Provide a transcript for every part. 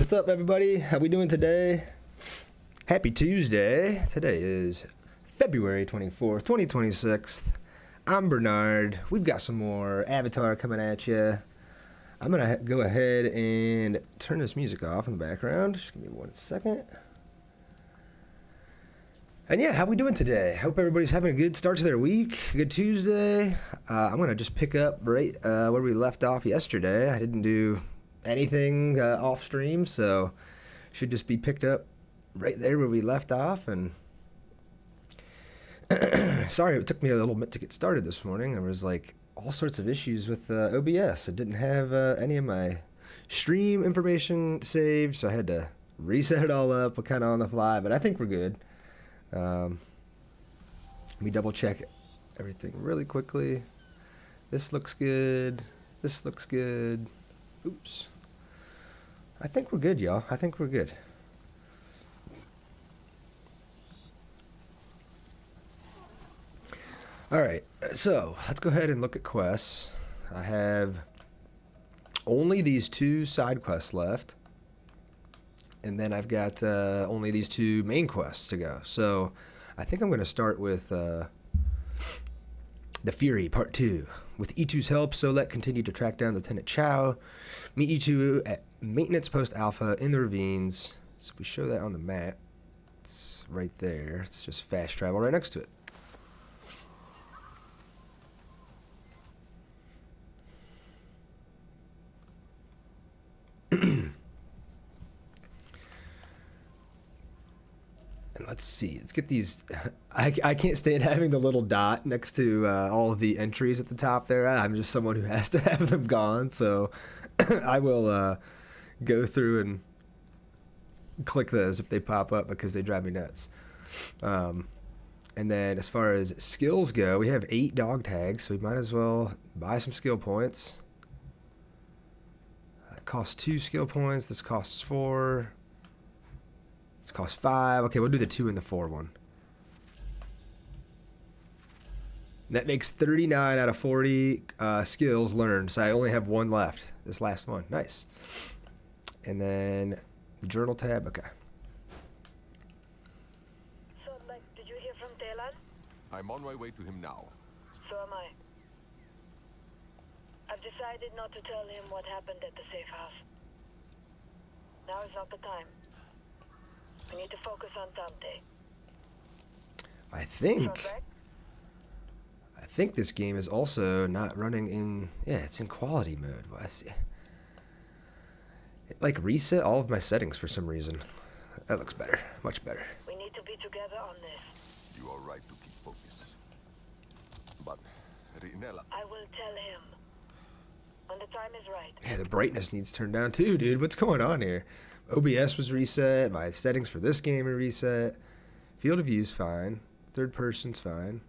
What's up, everybody? How we doing today? Happy Tuesday. Today is February 24th, 2026. I'm Bernard. We've got some more Avatar coming at you. I'm going to go ahead and turn this music off in the background. Just give me 1 second. And yeah, how we doing today? Hope everybody's having a good start to their week. Good Tuesday. I'm going to just pick up right where we left off yesterday. I didn't do anything off stream, so should just be picked up right there where we left off. And sorry it took me a little bit to get started this morning. There was like all sorts of issues with OBS. I didn't have any of my stream information saved, so I had to reset it all up kind of on the fly, but I think we're good. Let me double check everything really quickly. This looks good. This looks good. Oops. I think we're good, y'all. I think we're good. Alright, so let's go ahead and look at quests. I have only these 2 side quests left. And then I've got only these 2 main quests to go. So I think I'm going to start with The Fury Part 2. With E2's help, Solet continued to track down Lieutenant Chow. Meet E2 at Maintenance Post Alpha in the ravines. So if we show that on the map, it's right there. It's just fast travel right next to it. And let's see. Let's get these. I can't stand having the little dot next to all of the entries at the top there. I'm just someone who has to have them gone. So I will go through and click those if they pop up because they drive me nuts. And then as far as skills go, we have 8 dog tags, so we might as well buy some skill points. That costs 2 skill points. This costs 4. This costs 5. Okay, we'll do the 2 and the 4 one. That makes 39 out of 40 skills learned. So I only have 1 left. This last one. Nice. And then the journal tab. Okay. So, did you hear from Telan? I'm on my way to him now. So am I. I've decided not to tell him what happened at the safe house. Now is not the time. We need to focus on Dante. I think this game is also not running in. Yeah, it's in quality mode. It like reset all of my settings for some reason. That looks better, much better. We need to be together on this. You are right to keep focus. But, Rinella... I will tell him. When the time is right. Yeah, the brightness needs turned down too, dude. What's going on here? OBS was reset. My settings for this game are reset. Field of view's fine. Third person's fine.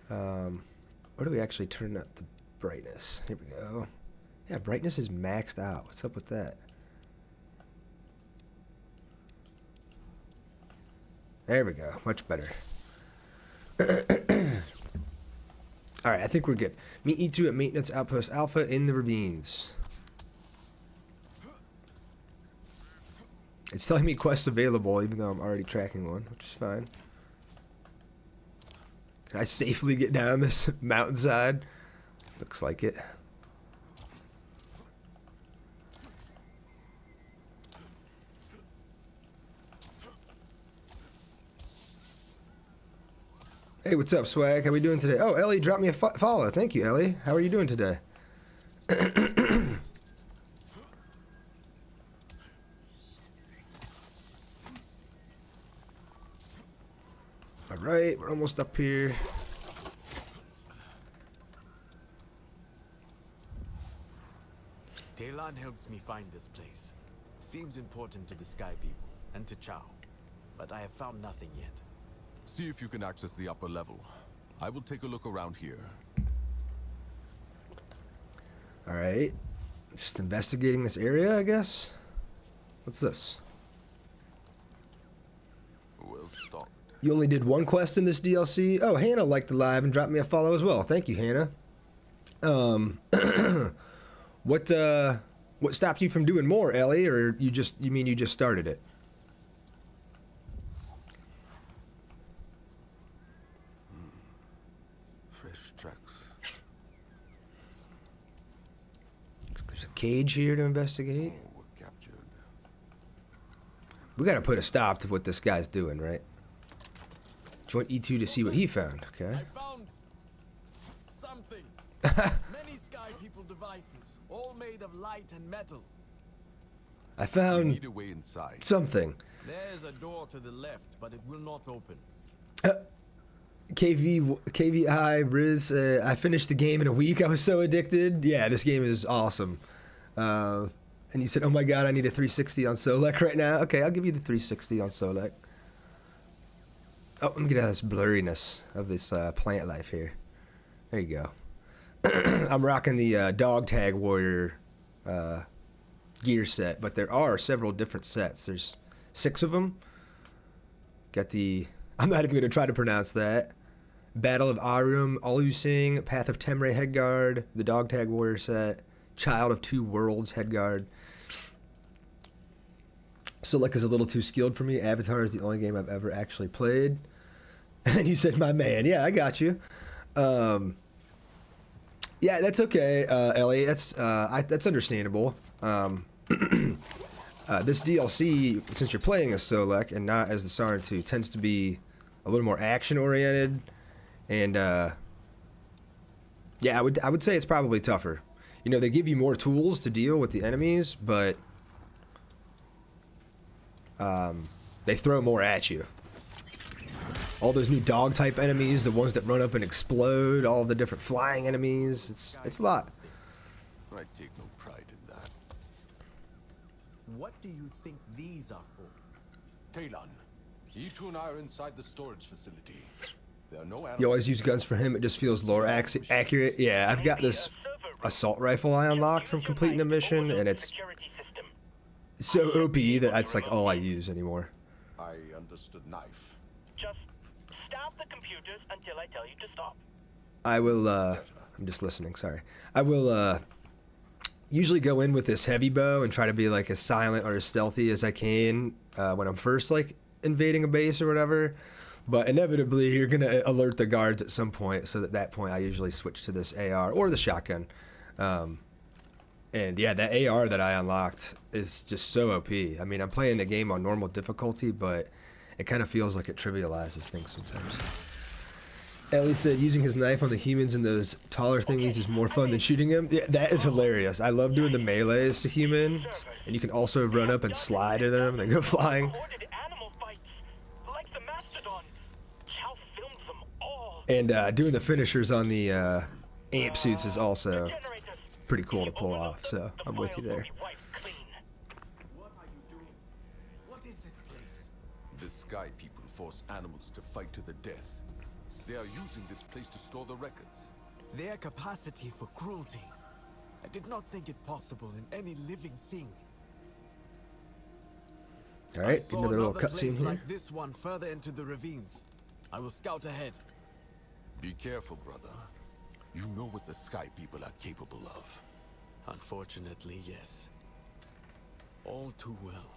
Where do we actually turn up the brightness? Here we go. Yeah, brightness is maxed out. What's up with that? There we go. Much better. Alright, I think we're good. Meet E2 at Maintenance Outpost Alpha in the ravines. It's telling me quests available, even though I'm already tracking one, which is fine. Can I safely get down this mountainside? Looks like it. Hey, what's up, Swag? How we doing today? Oh, Ellie dropped me a follow. Thank you, Ellie. How are you doing today? Alright, we're almost up here. Telan helps me find this place. Seems important to the Sky People and to Chow, but I have found nothing yet. See if you can access the upper level. I will take a look around here. Alright. Just investigating this area, I guess. What's this? Well stocked. You only did 1 quest in this DLC? Oh, Hannah liked the live and dropped me a follow as well. Thank you, Hannah. What What stopped you from doing more, Ellie? Or you mean you just started it? Fresh tracks. There's a cage here to investigate. Oh, we're captured. We gotta put a stop to what this guy's doing, right? Join E2 to see what he found, okay? I found something. Many sky people devices, all made of light and metal. I We found need a way inside. something. There's a door to the left, but it will not open. KVI Riz, I finished the game in a week. I was so addicted. Yeah, this game is awesome. And you said, oh my god, I need a 360 on Solek right now. Okay, I'll give you the 360 on Solek. Oh, let me get out of this blurriness of this plant life here. There you go. I'm rocking the Dog Tag Warrior gear set, but there are several different sets. There's 6 of them. Got the... I'm not even going to try to pronounce that. Battle of Arum, Alusing, Path of Temre Headguard, the Dog Tag Warrior set, Child of Two Worlds Headguard. Solek is a little too skilled for me. Avatar is the only game I've ever actually played. And you said, my man. Yeah, I got you. Yeah, that's okay, Ellie. That's understandable. This DLC, since you're playing as Solek and not as the Sarin 2, tends to be a little more action-oriented. And, yeah, I would say it's probably tougher. You know, they give you more tools to deal with the enemies, but they throw more at you. All those new dog-type enemies, the ones that run up and explode, all the different flying enemies, it's a lot. I take no pride in that. What do you think these are for? Talon, E2 and I are inside the storage facility. There are no animals. You always use guns for him, it just feels lore accurate. Yeah, I've got this assault rifle I unlocked from completing a mission, and it's so OP that that's like all I use anymore. I understood knife. Just stop the computers until I tell you to stop. I will, I'm just listening, sorry. I will, usually go in with this heavy bow and try to be like as silent or as stealthy as I can when I'm first like invading a base or whatever. But inevitably you're gonna alert the guards at some point, so at that point I usually switch to this AR or the shotgun. And yeah, that AR that I unlocked is just so OP. I mean, I'm playing the game on normal difficulty, but it kind of feels like it trivializes things sometimes. Ellie said using his knife on the humans and those taller thingies is more fun than shooting them. Yeah, that is hilarious. I love doing the melees to humans, and you can also run up and slide at them and they go flying. Recorded animal fights, like the mastodon. Chow filmed them all. And doing the finishers on the amp suits is also pretty cool to pull off, so I'm with you there. What are you doing? What is this place? The Sky People force animals to fight to the death. They are using this place to store the records. Their capacity for cruelty. I did not think it possible in any living thing. All I right, saw another little another cutscene place here. like this one further into the ravines. I will scout ahead. Be careful, brother. You know what the Sky People are capable of. Unfortunately, yes. All too well.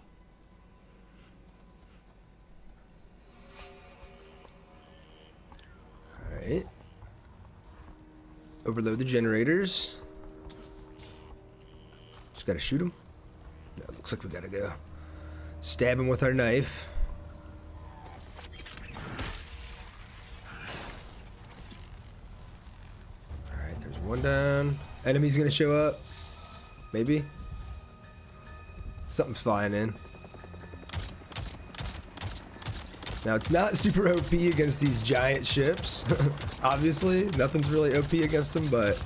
Alright. Overload the generators. Just gotta shoot him. No, looks like we gotta go stab him with our knife. Alright, there's one down. Enemy's gonna show up. Maybe. Something's flying in. Now, it's not super OP against these giant ships. Obviously, nothing's really OP against them, but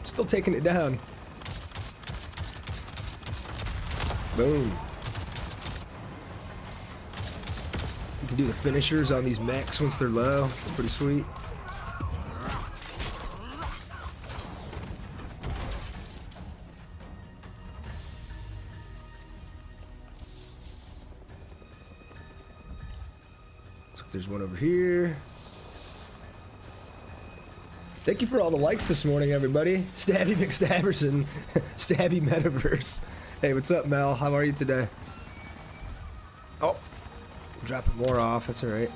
still taking it down. Boom. You can do the finishers on these mechs once they're low. They're pretty sweet. There's one over here. Thank you for all the likes this morning, everybody. Stabby McStabberson, Stabby Metaverse. Hey, what's up, Mel? How are you today? Oh, dropping more off. That's all right.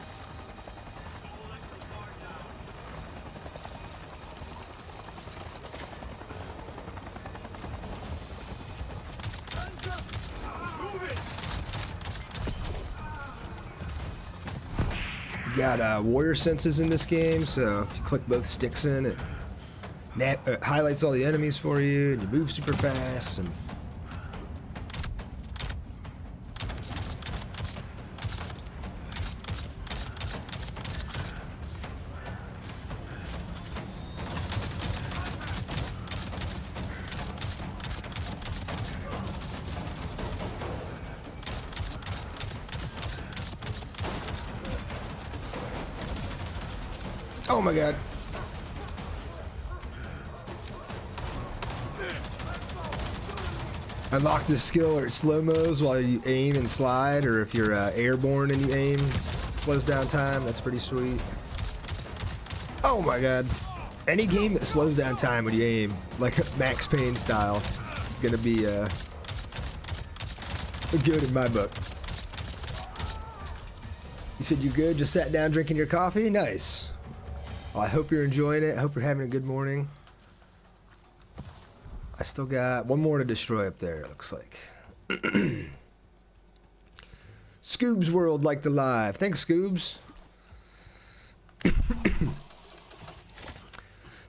Got warrior senses in this game, so if you click both sticks in, it highlights all the enemies for you, and you move super fast. And oh my god. Unlock this skill where it slow-mos while you aim and slide, or if you're airborne and you aim, it slows down time. That's pretty sweet. Oh my god. Any game that slows down time when you aim, like Max Payne style, is gonna be good in my book. You said you good? Just sat down drinking your coffee? Nice. Well, I hope you're enjoying it. I hope you're having a good morning. I still got one more to destroy up there, it looks like. Scoobs World liked the live. Thanks, Scoobs.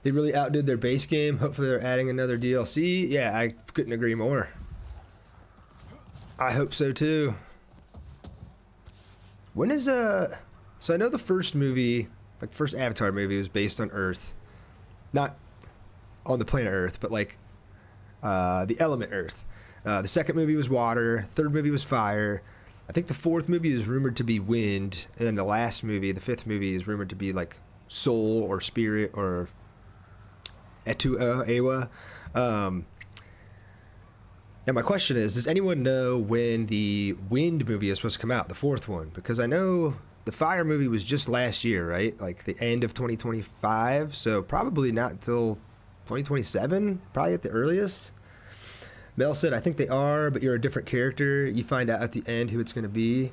They really outdid their base game. Hopefully they're adding another DLC. Yeah, I couldn't agree more. I hope so too. When is so I know the first movie, like the first Avatar movie, was based on Earth. Not on the planet Earth, but like the element Earth. The second movie was water. Third movie was fire. I think the fourth movie is rumored to be wind, and then the last movie, the fifth movie, is rumored to be like soul or spirit or Ewa. Now my question is, does anyone know when the wind movie is supposed to come out, the fourth one? Because I know the fire movie was just last year, right? Like the end of 2025, so probably not until 2027, probably at the earliest. Mel said, I think they are, but you're a different character. You find out at the end who it's going to be.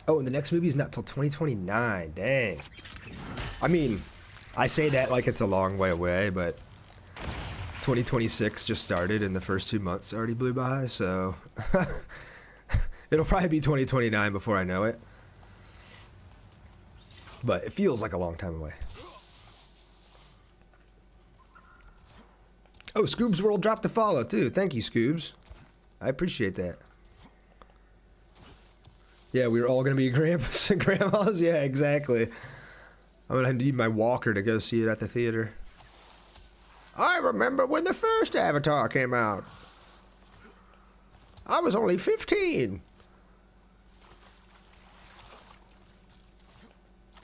Oh, and the next movie is not till 2029. Dang. I mean, I say that like it's a long way away, but 2026 just started and the first 2 months already blew by, so it'll probably be 2029 before I know it. But it feels like a long time away. Oh, Scoobs World dropped a follow too. Thank you, Scoobs. I appreciate that. Yeah, we were all gonna be grandpas and grandmas. Yeah, exactly. I'm gonna need my walker to go see it at the theater. I remember when the first Avatar came out. I was only 15.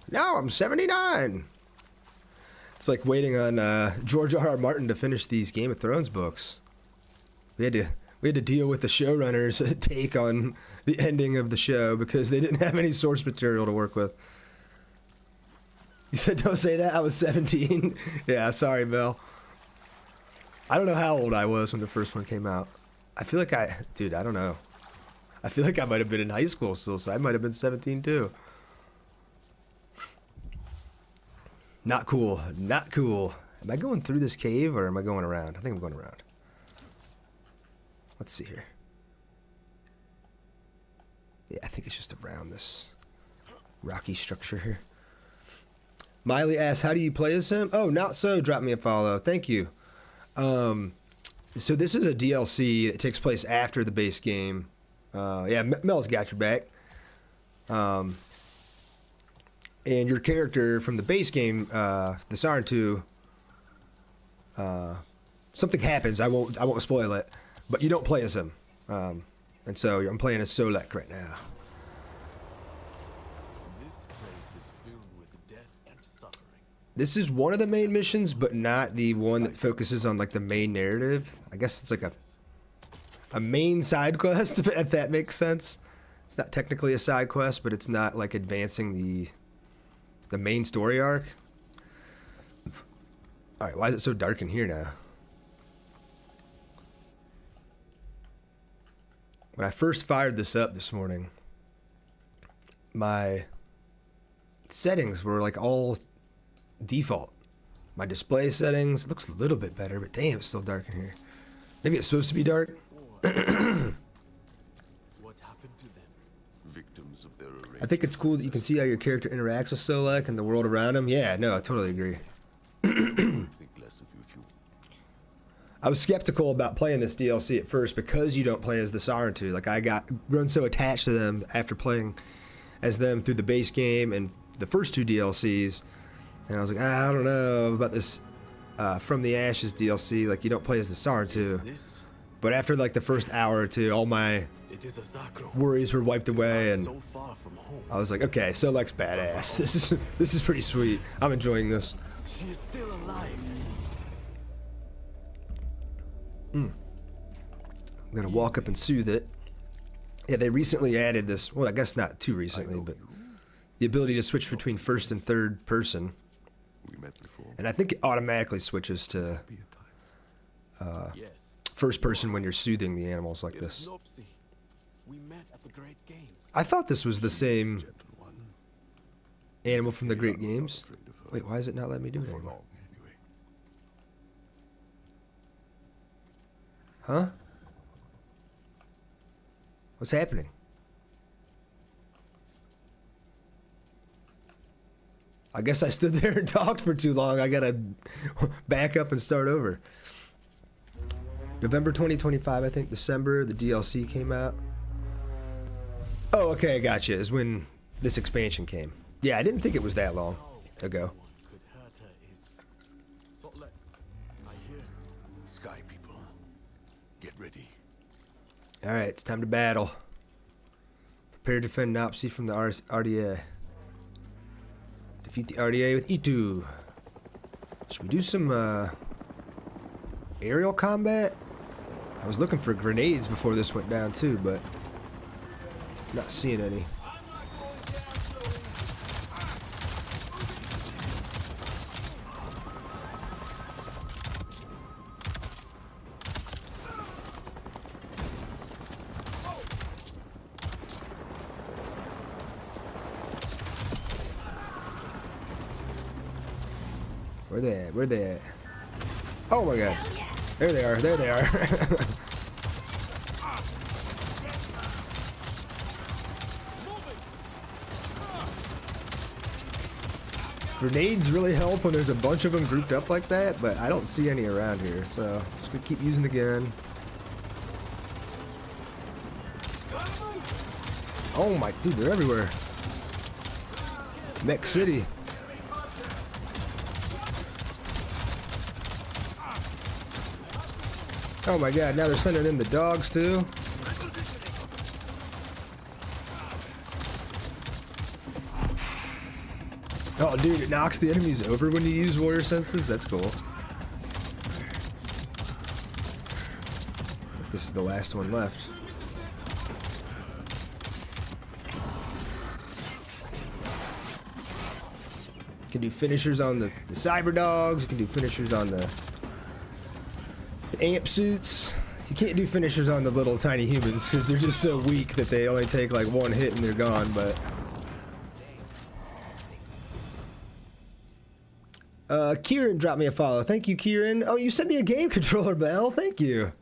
Now I'm 79. It's like waiting on George R.R. Martin to finish these Game of Thrones books. We had to deal with the showrunners' take on the ending of the show because they didn't have any source material to work with. You said don't say that? I was 17. Yeah, sorry, Mel. I don't know how old I was when the first one came out. I feel like I don't know. I feel like I might have been in high school still, so I might have been 17 too. Not cool. Not cool. Am I going through this cave or am I going around? I think I'm going around. Let's see here. Yeah, I think it's just around this rocky structure here. Miley asks, how do you play as him? Oh, not so. Drop me a follow. Thank you. So this is a DLC that takes place after the base game. Yeah, Mel's got your back. And your character from the base game, the Siren 2, something happens. I won't spoil it, but you don't play as him. And so I'm playing as Solek right now. This place is filled with death and suffering. This is one of the main missions, but not the one that focuses on like the main narrative. I guess it's like a main side quest, if that makes sense. It's not technically a side quest, but it's not like advancing the main story arc. Alright, why is it so dark in here now? When I first fired this up this morning, my settings were like all default. My display settings, it looks a little bit better, but damn, it's still dark in here. Maybe it's supposed to be dark? What happened to them? Victims of their I think it's cool that you can see how your character interacts with Solek and the world around him. Yeah, no, I totally agree. think less of you if you I was skeptical about playing this DLC at first because you don't play as the Sarentu. Like, I got grown so attached to them after playing as them through the base game and the first 2 DLCs. And I was like, I don't know about this From the Ashes DLC. Like, you don't play as the Sarentu. But after, like, the first hour or two, all my worries were wiped away, and So far from home. I was like, okay, Solek's badass. This is pretty sweet. I'm enjoying this. She is still alive. I'm gonna walk up and soothe it. Yeah, they recently added this. Well, I guess not too recently, but the ability to switch between first and third person, we met before. and I think it automatically switches to Be at times. Yes. first person when you're soothing the animals like this. Nopsy. We met at the Great Games. I thought this was the same Gentle one. animal from the Great Games. Afraid of her. Wait, why is it not letting me do it For anymore? long, anyway. Huh? What's happening? I guess I stood there and talked for too long. I gotta back up and start over. November 2025, I think. December, the DLC came out. Oh, okay, I gotcha. Is when this expansion came. Yeah, I didn't think it was that long ago. What could hurt her is... So let... I hear... Sky people, get ready. Alright, it's time to battle. Prepare to defend Nopsy from the RDA. Defeat the RDA with E2. Should we do some aerial combat? I was looking for grenades before this went down too, but not seeing any. Where they at? Where they at? Oh my god. There they are. There they are. Grenades really help when there's a bunch of them grouped up like that, but I don't see any around here, so just gonna keep using the gun. Oh my, dude, they're everywhere. Mech City. Oh my god, now they're sending in the dogs too. Oh dude, it knocks the enemies over when you use warrior senses? That's cool. This is the last one left. You can do finishers on the cyber dogs, you can do finishers on the amp suits. You can't do finishers on the little tiny humans because they're just so weak that they only take like one hit and they're gone, but Kieran dropped me a follow. Thank you, Kieran. Oh, you sent me a game controller, Bell. Thank you.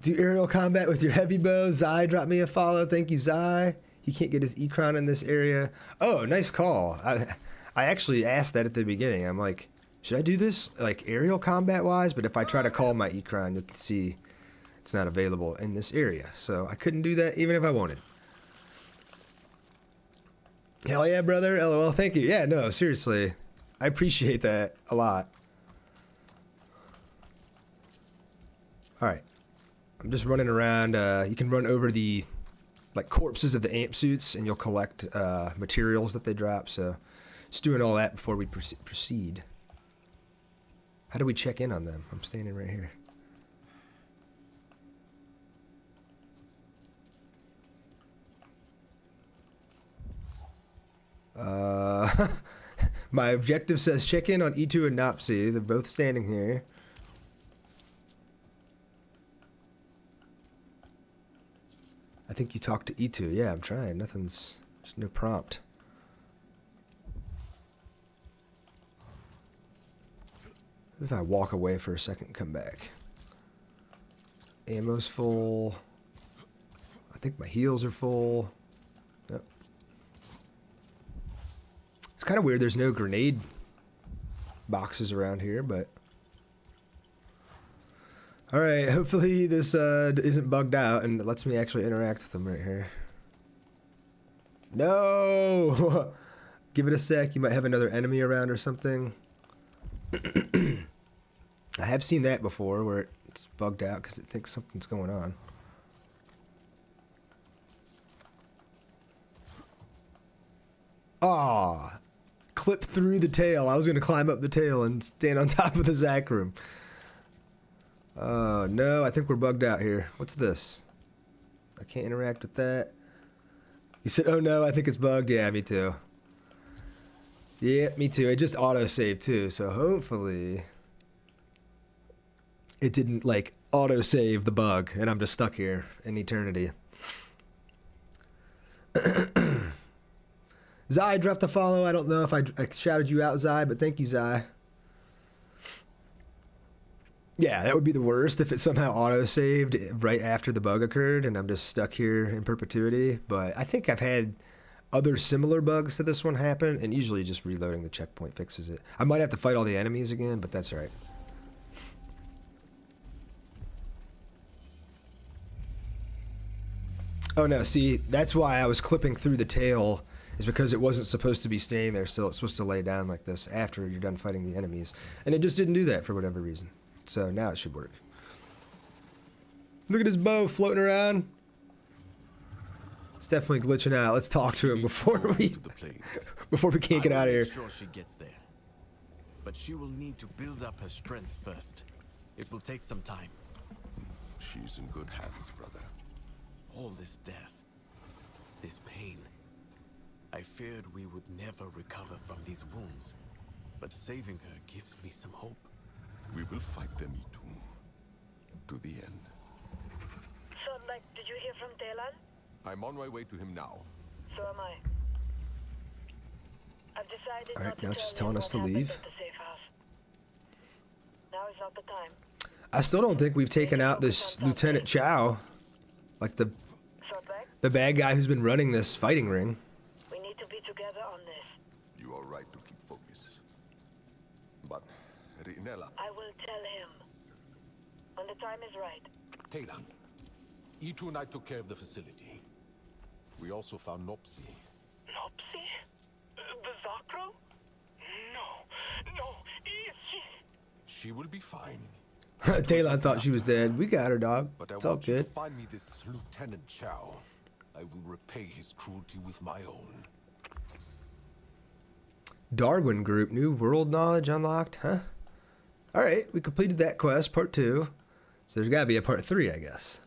Do aerial combat with your heavy bow. Zai dropped me a follow. Thank you, Zai. He can't get his Ecron in this area. Oh, nice call. I actually asked that at the beginning. I'm like, should I do this like aerial combat wise? But if I try to call my Ecron, you can see it's not available in this area. So I couldn't do that even if I wanted. Hell yeah, brother. LOL. Thank you. Yeah, no, seriously. I appreciate that a lot. Alright. I'm just running around. You can run over the like corpses of the amp suits and you'll collect materials that they drop. So just doing all that before we proceed. How do we check in on them? I'm standing right here. My objective says check in on E2 and Nopsy. They're both standing here. I think you talked to E2. Yeah, I'm trying. There's no prompt. What if I walk away for a second and come back? Ammo's full. I think my heals are full. Yep. It's kind of weird there's no grenade boxes around here, but... Alright, hopefully this isn't bugged out and it lets me actually interact with them right here. No! Give it a sec, you might have another enemy around or something. I have seen that before where it's bugged out because it thinks something's going on. Aw! Clip through the tail. I was going to climb up the tail and stand on top of the Zac room. No, I think we're bugged out here. What's this? I can't interact with that. You said, oh no, I think it's bugged. Yeah, me too. Yeah, me too. It just auto-saved too, so hopefully it didn't, like, auto-save the bug, and I'm just stuck here in eternity. Zai dropped a follow. I don't know if I shouted you out, Zai, but thank you, Zai. Yeah, that would be the worst if it somehow auto-saved right after the bug occurred and I'm just stuck here in perpetuity. But I think I've had other similar bugs to this one happen, and usually just reloading the checkpoint fixes it. I might have to fight all the enemies again, but that's all right. Oh no, see, that's why I was clipping through the tail, is because it wasn't supposed to be staying there still. It's supposed to lay down like this after you're done fighting the enemies. And it just didn't do that for whatever reason. So now it should work. Look at his bow floating around. It's definitely glitching out. Let's talk to him before we can't get out of here. I'm sure she gets there. But she will need to build up her strength first. It will take some time. She's in good hands, brother. All this death, this pain. I feared we would never recover from these wounds. But saving her gives me some hope. We will fight them, E2. To the end. So, like, did you hear from Telan? I'm on my way to him now. So am I. I've decided All right, not to now it's just tell telling him us to what happened leave. at the safe house. Now is not the time. I still don't think we've taken out this Lieutenant Chow. Like the bad guy who's been running this fighting ring. We need to be together on this. You are right to keep focus. But, Rinella... I will tell him. When the time is right. Taylor, E2 and I took care of the facility. We also found Nopsy. Nopsy? The Zakro? No, is she? She will be fine. Talon thought she was dead. We got her, dog. But I It's all want you good. to find me this Lieutenant Chow. I will repay his cruelty with my own. Darwin Group, new world knowledge unlocked, huh? Alright, we completed that quest, part 2. So there's gotta be a part 3, I guess.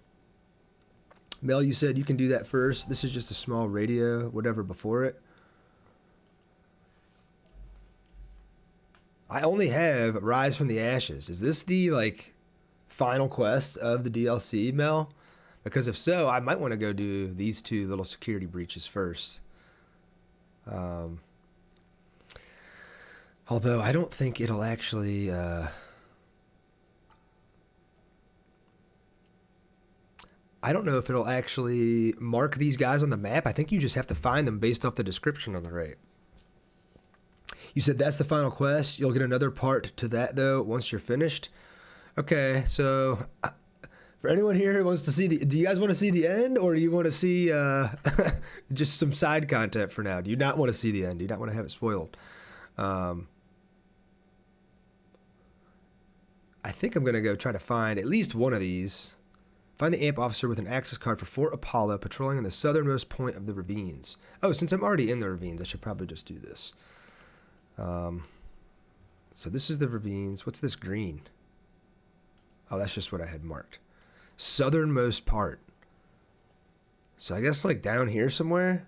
Mel, you said you can do that first. This is just a small radio, whatever before it. I only have Rise from the Ashes. Is this the, like, final quest of the DLC, Mel? Because if so, I might want to go do these 2 little security breaches first. Although I don't think it'll actually... I don't know if it'll actually mark these guys on the map. I think you just have to find them based off the description on the right. You said that's the final quest. You'll get another part to that, though, once you're finished. Okay, so... For anyone here who wants to see the... Do you guys want to see the end, or do you want to see just some side content for now? Do you not want to see the end? Do you not want to have it spoiled? I think I'm going to go try to find at least one of these. Find the AMP officer with an access card for Fort Apollo patrolling on the southernmost point of the ravines. Oh, since I'm already in the ravines, I should probably just do this. So this is the ravines. What's this green? Oh, that's just what I had marked. Southernmost part. So I guess like down here somewhere.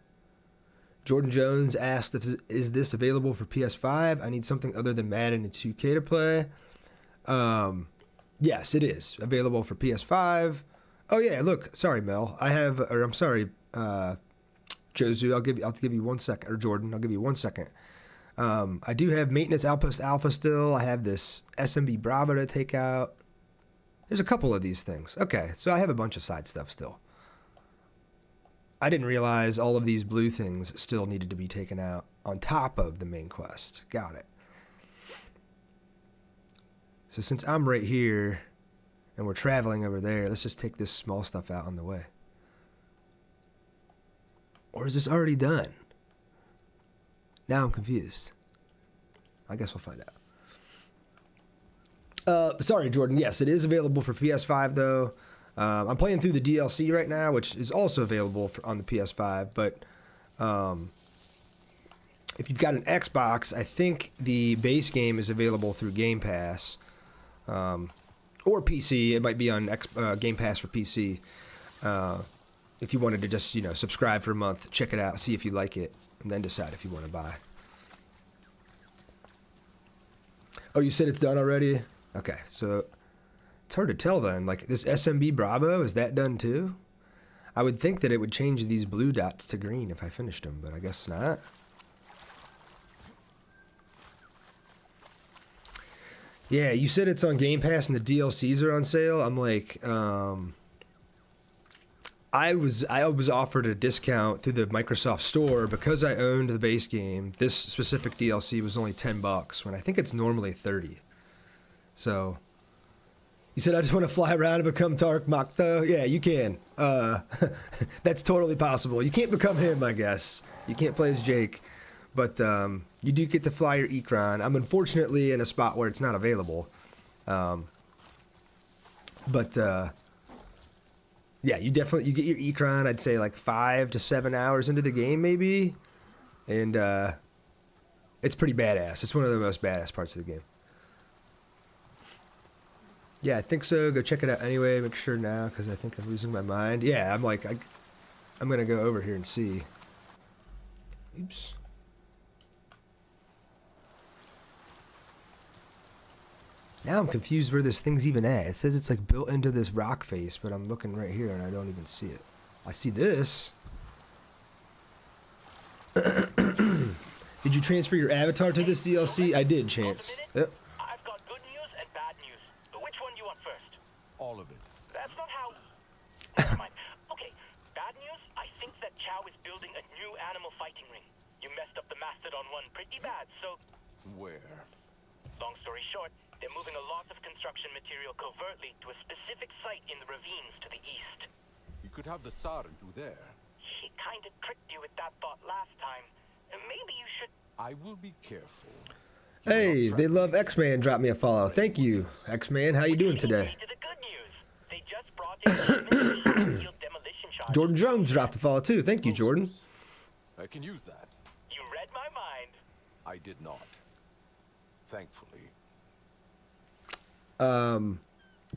Jordan Jones asked, is this available for PS5? I need something other than Madden and 2K to play. Yes, it is available for PS5. Oh yeah, look, sorry Mel, I'm sorry, Jozu, I'll give you 1 second, or Jordan, I'll give you 1 second. I do have Maintenance Outpost Alpha still. I have this SMB Bravo to take out. There's a couple of these things. Okay, so I have a bunch of side stuff still. I didn't realize all of these blue things still needed to be taken out on top of the main quest. Got it. So since I'm right here and we're traveling over there, let's just take this small stuff out on the way. Or is this already done? Now I'm confused. I guess we'll find out. Sorry, Jordan. Yes, it is available for PS5, though. I'm playing through the DLC right now, which is also available on the PS5. But if you've got an Xbox, I think the base game is available through Game Pass. Or PC. It might be on Game Pass for PC. If you wanted to just, subscribe for a month, check it out, see if you like it, and then decide if you want to buy. Oh, you said it's done already? Okay, so it's hard to tell then. Like, this SMB Bravo, is that done too? I would think that it would change these blue dots to green if I finished them, but I guess not. Yeah, you said it's on Game Pass and the DLCs are on sale. I'm like, I was offered a discount through the Microsoft Store because I owned the base game. This specific DLC was only $10 when I think it's normally $30. So, you said I just want to fly around and become Tark Makto? Yeah, you can. That's totally possible. You can't become him, I guess. You can't play as Jake. But you do get to fly your Ekron. I'm unfortunately in a spot where it's not available. Yeah, you get your Ekron, I'd say like 5 to 7 hours into the game maybe. And it's pretty badass. It's one of the most badass parts of the game. Yeah, I think so. Go check it out anyway. Make sure now because I think I'm losing my mind. Yeah, I'm like, I'm going to go over here and see. Oops. Now I'm confused where this thing's even at. It says it's like built into this rock face, but I'm looking right here and I don't even see it. I see this. Did you transfer your avatar to this DLC? I did, Chance. Yep. I've got good news and bad news. But which one do you want first? All of it. That's not how... Never mind. Okay, bad news, I think that Chow is building a new animal fighting ring. You messed up the Mastodon one pretty bad, so... Where? Long story short, they're moving a lot of construction material covertly to a specific site in the ravines to the east. You could have the Sarin through there. He kinda tricked you with that thought last time. Maybe you should... I will be careful. Hey, they love X-Man dropped me a follow. Thank you, X-Man. How you doing today? To the good news. They just brought in a demolition charge. Jordan Jones dropped a follow too. Thank you, Jordan. I can use that. You read my mind. I did not. Thankfully.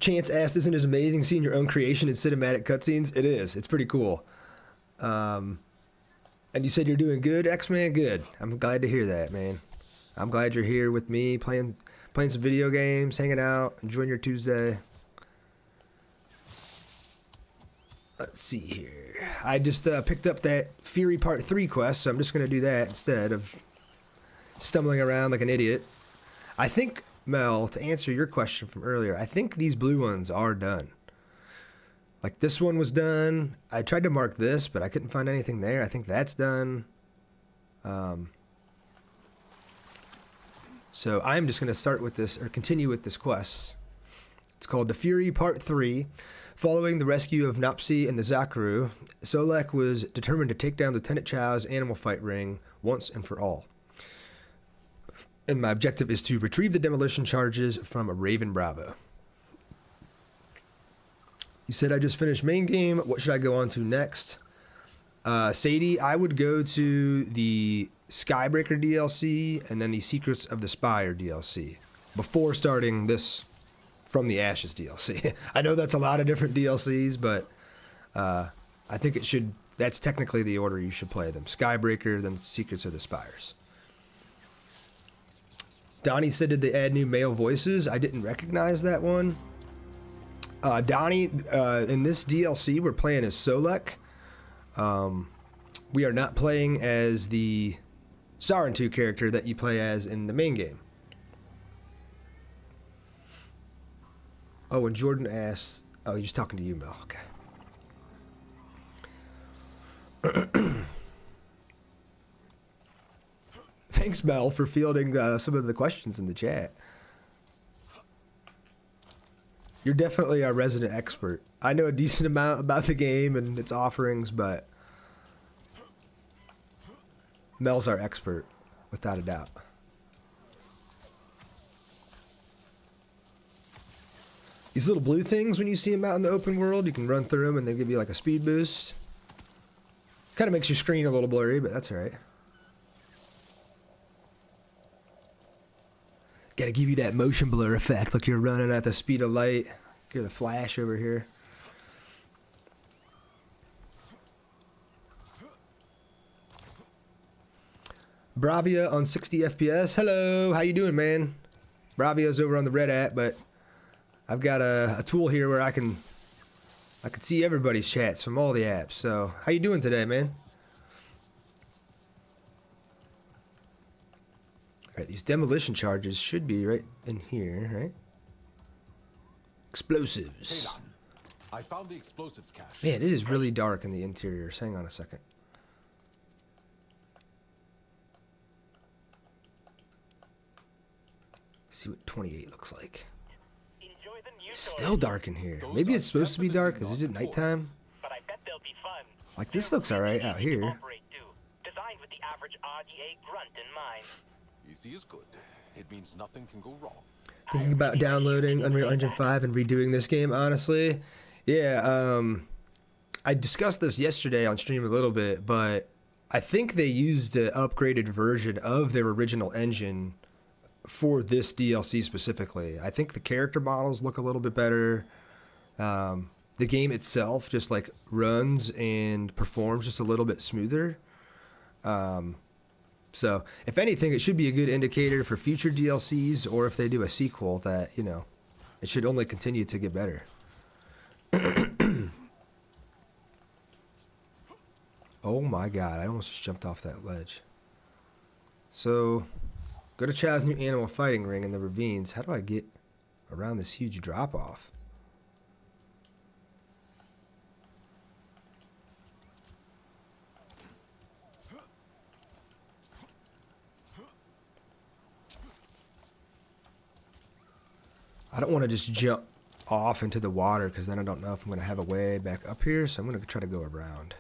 Chance asked, isn't it amazing seeing your own creation in cinematic cutscenes? It is. It's pretty cool. And you said you're doing good, X-Man? Good. I'm glad to hear that, man. I'm glad you're here with me, playing some video games, hanging out, enjoying your Tuesday. Let's see here. I just picked up that Fury Part 3 quest, so I'm just going to do that instead of stumbling around like an idiot. I think, Mel, to answer your question from earlier, I think these blue ones are done. Like, this one was done. I tried to mark this, but I couldn't find anything there. I think that's done. So I'm just going to start with this, or continue with this quest. It's called The Fury Part 3. Following the rescue of Nopsy and the Zakaru, Solek was determined to take down Lieutenant Chow's animal fight ring once and for all. And my objective is to retrieve the demolition charges from a Raven Bravo. You said I just finished main game. What should I go on to next? Sadie, I would go to the Skybreaker DLC and then the Secrets of the Spire DLC before starting this From the Ashes DLC. I know that's a lot of different DLCs, but I think it should That's technically the order you should play them. Skybreaker, then Secrets of the Spires. Donnie said, did they add new male voices? I didn't recognize that one. Donnie, in this DLC, we're playing as Solek. We are not playing as the Sarentu character that you play as in the main game. Oh, and Jordan asks... Oh, he's talking to you, Mel. Okay. Thanks, Mel, for fielding some of the questions in the chat. You're definitely our resident expert. I know a decent amount about the game and its offerings, but Mel's our expert, without a doubt. These little blue things, when you see them out in the open world, you can run through them and they give you like a speed boost. Kind of makes your screen a little blurry, but that's alright. Gotta give you that motion blur effect, like you're running at the speed of light. Get the flash over here. Bravia on 60 FPS. Hello, how you doing, man? Bravia's over on the Red app, but I've got a tool here where I can see everybody's chats from all the apps. So, how you doing today, man? Alright, these demolition charges should be right in here, right? Explosives. Hey, Don. I found the explosives cache. Man, it is really dark in the interior. Hang on a second. See what 28 looks like. Enjoy the new Still toys, dark in here. Those Maybe are it's supposed to be dark. Is definitely it not nighttime? but I bet they'll be fun. Like, this looks alright out here. Operate too. Designed with the average RDA grunt in mind. Easy is good. It means nothing can go wrong. Thinking about downloading Unreal Engine 5 and redoing this game, honestly. Yeah, I discussed this yesterday on stream a little bit, but I think they used an upgraded version of their original engine for this DLC specifically. I think the character models look a little bit better. The game itself just like runs and performs just a little bit smoother. So if anything, it should be a good indicator for future DLCs, or if they do a sequel, that, you know, it should only continue to get better. Oh my god, I almost just jumped off that ledge. So, go to Chow's new animal fighting ring in the ravines. How do I get around this huge drop off? I don't want to just jump off into the water, because then I don't know if I'm going to have a way back up here, so I'm going to try to go around.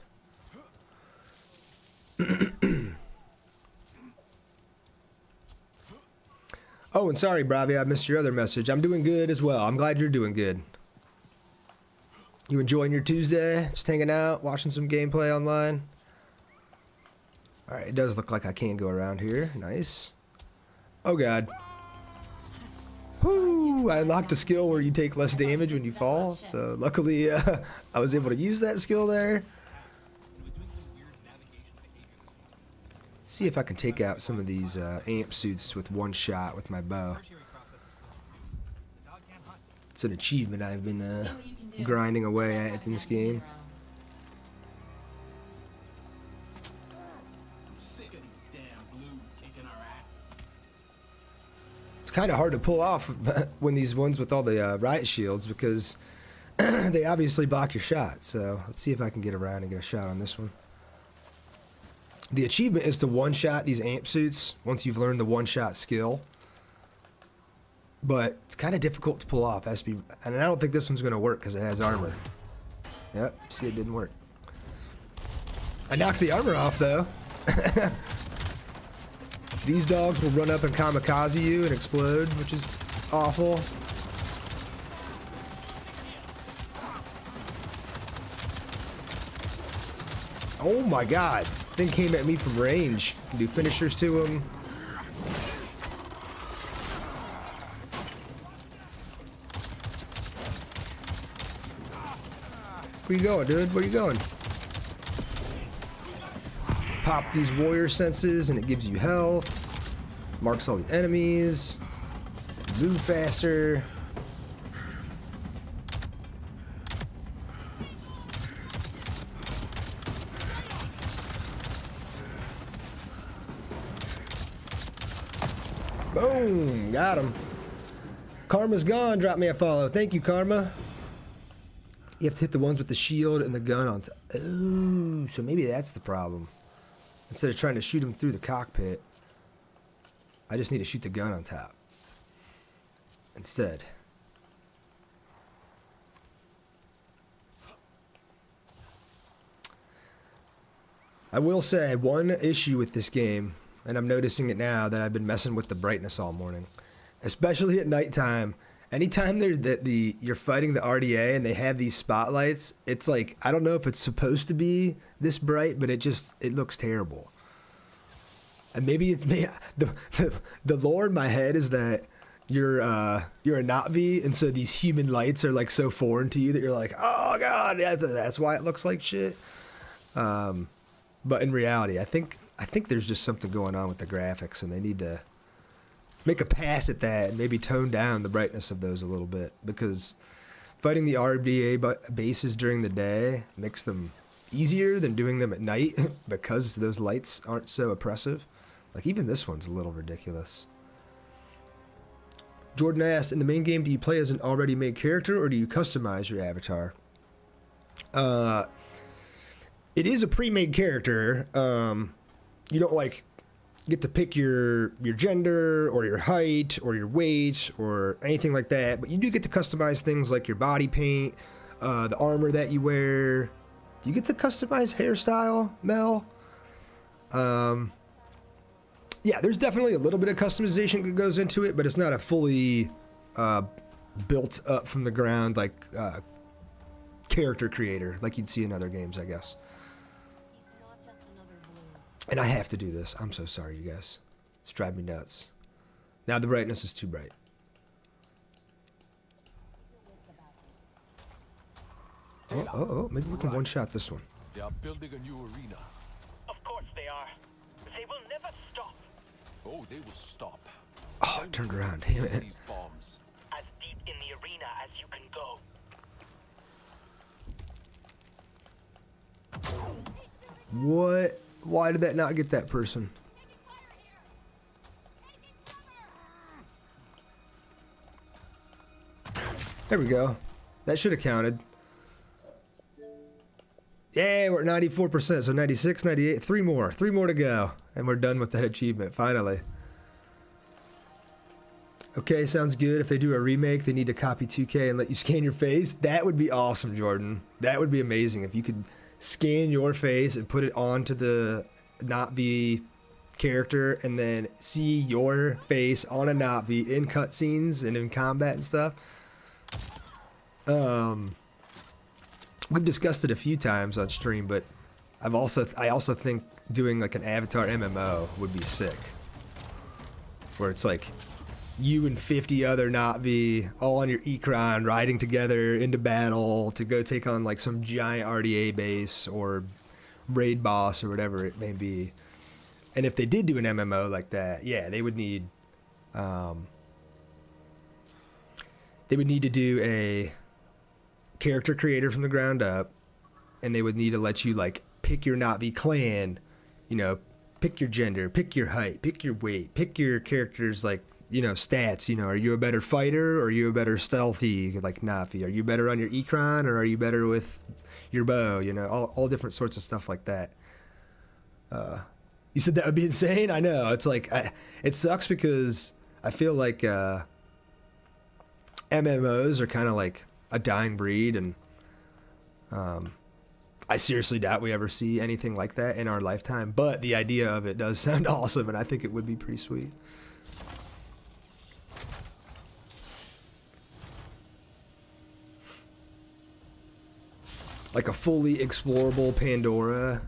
Oh, and sorry, Bravi, I missed your other message. I'm doing good as well. I'm glad you're doing good. You enjoying your Tuesday? Just hanging out, watching some gameplay online? Alright, it does look like I can go around here. Nice. Oh, God. Woo! I unlocked a skill where you take less damage when you fall, so luckily I was able to use that skill there. Let's see if I can take out some of these amp suits with one shot with my bow. It's an achievement I've been grinding away at in this game. It's kind of hard to pull off when these ones with all the riot shields, because they obviously block your shot. So let's see if I can get around and get a shot on this one. The achievement is to one-shot these amp suits once you've learned the one-shot skill. But it's kind of difficult to pull off. And I don't think this one's going to work because it has armor. Yep, see, it didn't work. I knocked the armor off, though. These dogs will run up and kamikaze you and explode, which is awful. Oh my god. Thing came at me from range. Can do finishers to him. Where you going, dude? Where you going? pop these warrior senses and it gives you health. Marks all the enemies. Move faster. Boom! Got him. Karma's gone. Drop me a follow. Thank you, Karma. You have to hit the ones with the shield and the gun on top. Oh, so maybe that's the problem. Instead of trying to shoot him through the cockpit, I just need to shoot the gun on top. Instead. I will say one issue with this game, and I'm noticing it now that I've been messing with the brightness all morning, especially at nighttime. Anytime you're fighting the RDA and they have these spotlights, it's like, I don't know if it's supposed to be this bright, but it looks terrible. And maybe it's me. The lore in my head is that you're a Na'vi, and so these human lights are like so foreign to you that you're like, oh god, that's why it looks like shit. But in reality, I think there's just something going on with the graphics, and they need to make a pass at that and maybe tone down the brightness of those a little bit, because fighting the RDA bases during the day makes them easier than doing them at night because those lights aren't so oppressive. Like, even this one's a little ridiculous. Jordan asked, in the main game, do you play as an already made character or do you customize your avatar? It is a pre-made character. You don't like get to pick your gender or your height or your weight or anything like that, but you do get to customize things like your body paint, the armor that you wear. Do you get to customize hairstyle, Mel? Yeah, there's definitely a little bit of customization that goes into it, but it's not a fully built up from the ground like character creator like you'd see in other games, I guess. And I have to do this. I'm so sorry, you guys. It's driving me nuts. Now the brightness is too bright. Oh, maybe we can one-shot this one. They are building a new arena. Of course they are. They will never stop. Oh, they will stop. Oh, it turned around. Damn it. These bombs. As deep in the arena as you can go. What? Why did that not get that person? There we go. That should have counted. Yeah, we're at 94%, so 96, 98, three more to go. And we're done with that achievement, finally. Okay, sounds good. If they do a remake, they need to copy 2K and let you scan your face. That would be awesome, Jordan. That would be amazing if you could scan your face and put it onto the Na'vi character and then see your face on a Na'vi in cutscenes and in combat and stuff. We've discussed it a few times on stream, but I also think doing like an Avatar MMO would be sick. Where it's like you and 50 other Na'vi all on your Ikran riding together into battle to go take on like some giant RDA base or raid boss or whatever it may be. And if they did do an MMO like that, yeah, they would need to do a character creator from the ground up, and they would need to let you like pick your Na'vi clan, you know, pick your gender, pick your height, pick your weight, pick your character's like, you know, stats. You know, are you a better fighter or are you a better stealthy like Na'vi? Are you better on your Ikran or are you better with your bow? You know, all different sorts of stuff like that. You said that would be insane? I know. It's like, it sucks because I feel like MMOs are kind of like a dying breed, and I seriously doubt we ever see anything like that in our lifetime, but the idea of it does sound awesome, and I think it would be pretty sweet. Like a fully explorable Pandora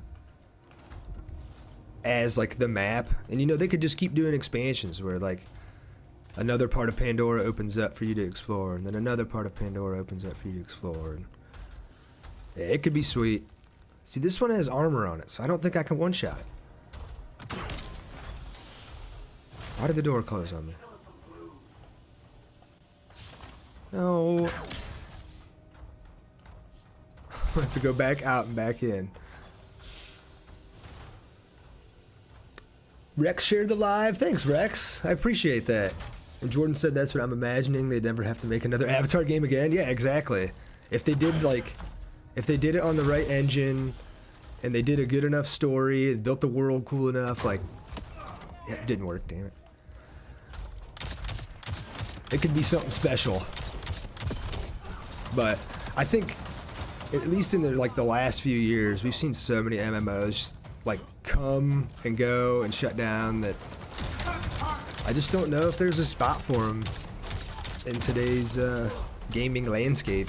as like the map, and you know, they could just keep doing expansions where like another part of Pandora opens up for you to explore, and then another part of Pandora opens up for you to explore, and yeah, it could be sweet. See, this one has armor on it, so I don't think I can one-shot it. Why did the door close on me? No. I have to go back out and back in. Rex shared the live. Thanks, Rex. I appreciate that. And Jordan said that's what I'm imagining. They'd never have to make another Avatar game again. Yeah, exactly. If they did it on the right engine, and they did a good enough story, and built the world cool enough, like, yeah, it didn't work. Damn it. It could be something special. But I think, at least in the last few years, we've seen so many MMOs like come and go and shut down that I just don't know if there's a spot for them in today's gaming landscape.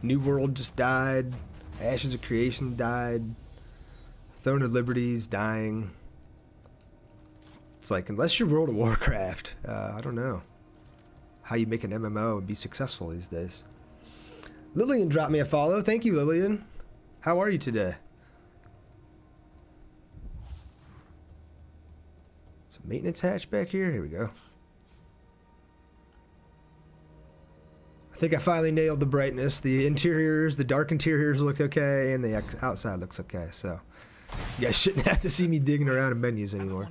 New World just died. Ashes of Creation died. Throne of Liberty's dying. It's like, unless you're World of Warcraft, I don't know how you make an MMO and be successful these days. Lillian dropped me a follow. Thank you, Lillian. How are you today? Some maintenance hatch back here. Here we go. I think I finally nailed the brightness. The interiors, the dark interiors look okay, and the outside looks okay. So you guys shouldn't have to see me digging around in menus anymore.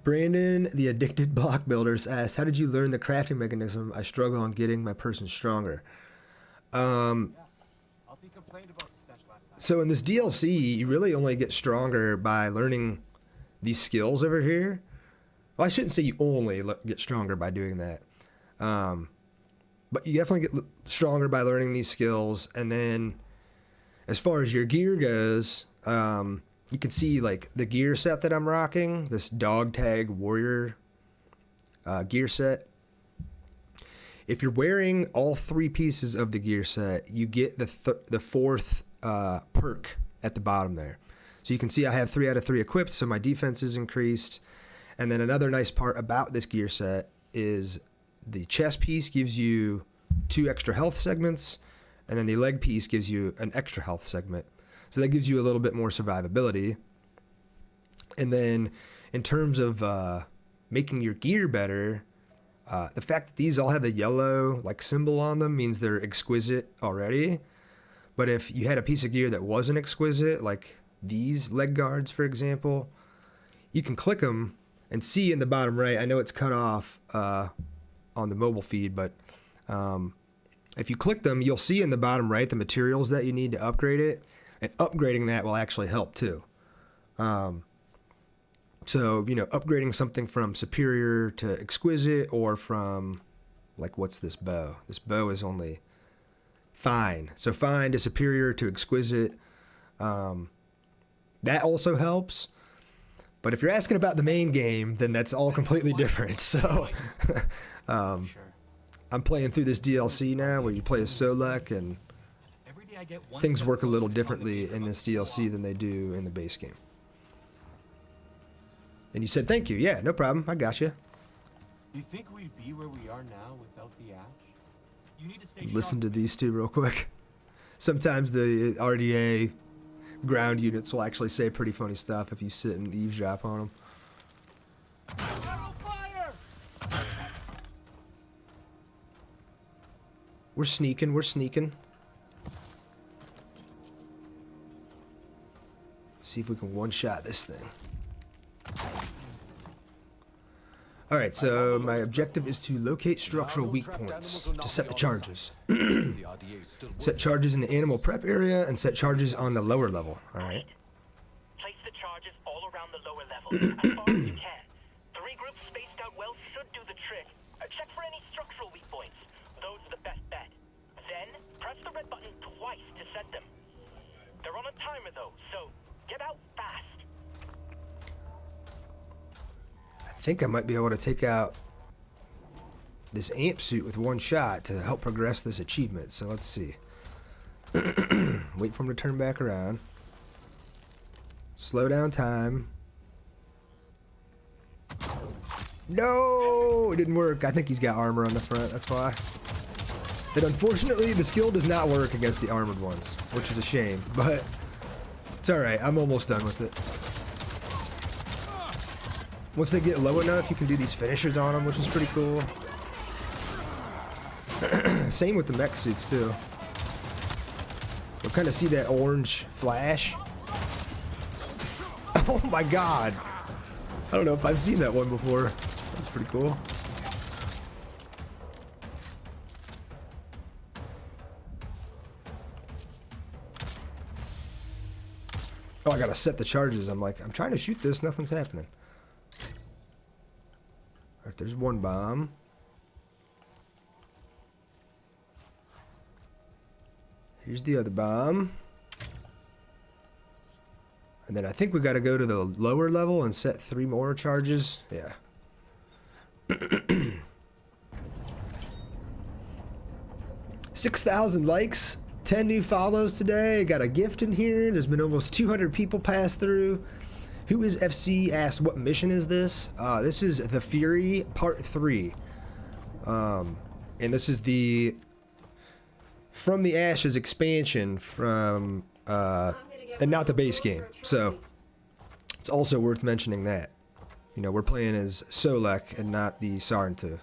Brandon, the Addicted Block Builders, asked, how did you learn the crafting mechanism? I struggle on getting my person stronger. So in this DLC, you really only get stronger by learning these skills over here. Well, I shouldn't say you only get stronger by doing that. But you definitely get stronger by learning these skills. And then as far as your gear goes, you can see like the gear set that I'm rocking, this dog tag warrior gear set. If you're wearing all 3 pieces of the gear set, you get the 4th perk at the bottom there. So you can see I have 3 out of 3 equipped, so my defense is increased. And then another nice part about this gear set is the chest piece gives you 2 extra health segments, and then the leg piece gives you an extra health segment. So that gives you a little bit more survivability. And then in terms of making your gear better, the fact that these all have the yellow like symbol on them means they're exquisite already. But if you had a piece of gear that wasn't exquisite, like these leg guards, for example, you can click them and see in the bottom right, I know it's cut off on the mobile feed, but if you click them, you'll see in the bottom right the materials that you need to upgrade it. And upgrading that will actually help too. So, you know, upgrading something from superior to exquisite, or from, like, what's this bow? This bow is only fine. So fine to superior to exquisite. That also helps. But if you're asking about the main game, then that's all completely different. So I'm playing through this DLC now where you play as Solek, and things work a little differently in this DLC than they do in the base game. And you said thank you. Yeah, no problem. I got you. You think we'd be where we are now without the ash? You need to stay Listen to these two real quick. Sometimes the RDA ground units will actually say pretty funny stuff if you sit and eavesdrop on them. We're sneaking. We're sneaking. See if we can one-shot this thing. Alright, so my objective is to locate structural weak points to set the charges. Set charges in the animal prep area and set charges on the lower level. Alright. Place the charges all around the lower level, as far as you can. 3 groups spaced out well should do the trick. Check for any structural weak points. Those are the best bet. Then, press the red button twice to set them. They're on a timer though, so get out fast. I think I might be able to take out this amp suit with one shot to help progress this achievement. So let's see. Wait for him to turn back around. Slow down time. No, it didn't work. I think he's got armor on the front. That's why. But unfortunately, the skill does not work against the armored ones, which is a shame. But it's all right. I'm almost done with it. Once they get low enough, you can do these finishers on them, which is pretty cool. Same with the mech suits, too. You'll kind of see that orange flash. Oh my god! I don't know if I've seen that one before. That's pretty cool. Oh, I gotta set the charges. I'm trying to shoot this, nothing's happening. Alright, there's one bomb. Here's the other bomb. And then I think we gotta go to the lower level and set 3 more charges. Yeah. 6,000 likes. 10 new follows today. Got a gift in here. There's been almost 200 people pass through. Who is FC asked, what mission is this? This is The Fury Part 3. And this is the From the Ashes expansion from, and not the base game. So, it's also worth mentioning that. You know, we're playing as Solek and not the Sarentu.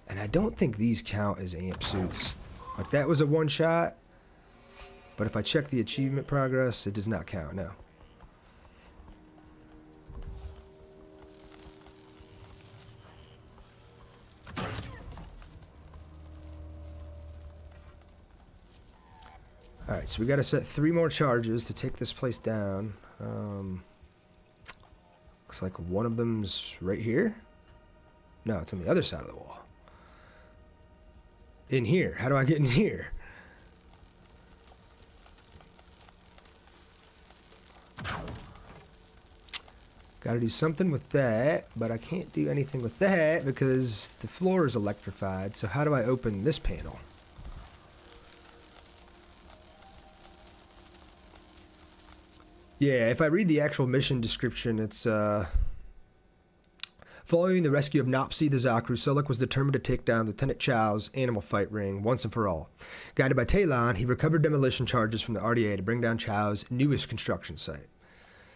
And I don't think these count as amp suits. Like, that was a one-shot. But if I check the achievement progress, it does not count, no. Alright, so we gotta set 3 more charges to take this place down. Looks like one of them's right here. No, it's on the other side of the wall. In here. How do I get in here? Gotta do something with that, but I can't do anything with that because the floor is electrified. So how do I open this panel? Yeah, if I read the actual mission description, it's following the rescue of Nopsy the Zakru, Solek was determined to take down Lieutenant Chow's animal fight ring once and for all. Guided by Talon, he recovered demolition charges from the RDA to bring down Chow's newest construction site.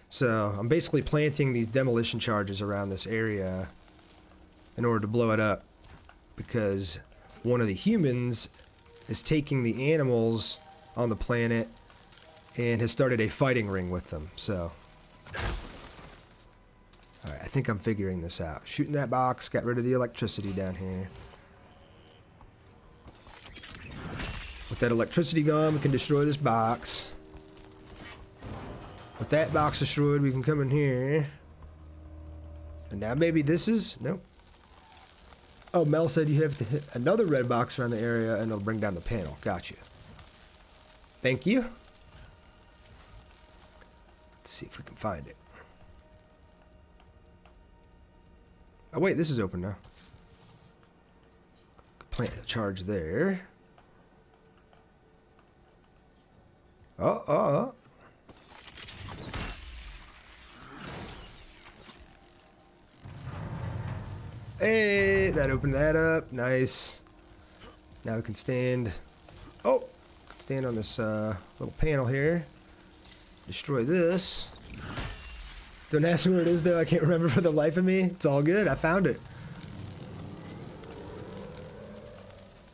So I'm basically planting these demolition charges around this area in order to blow it up because one of the humans is taking the animals on the planet and has started a fighting ring with them. So, alright, I think I'm figuring this out. Shooting that box, got rid of the electricity down here. With that electricity gone, we can destroy this box. With that box destroyed, we can come in here. And now maybe this is... Nope. Oh, Mel said you have to hit another red box around the area and it'll bring down the panel. Gotcha. Thank you. Let's see if we can find it. Oh wait, this is open now. Plant a charge there. Oh. Hey, that opened that up. Nice. Now we can stand. Oh, stand on this little panel here. Destroy this. Don't ask me where it is though. I can't remember for the life of me. It's all good. I found it.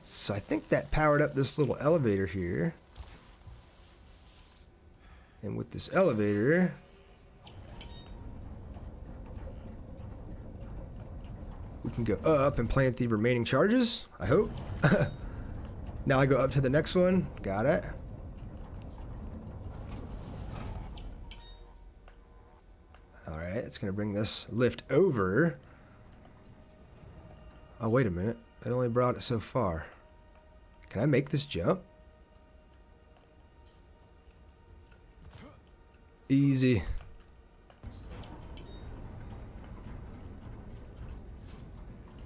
So I think that powered up this little elevator here. And with this elevator, we can go up and plant the remaining charges, I hope. Now I go up to the next one. Got it. Alright, it's going to bring this lift over. Oh, wait a minute. It only brought it so far. Can I make this jump? Easy.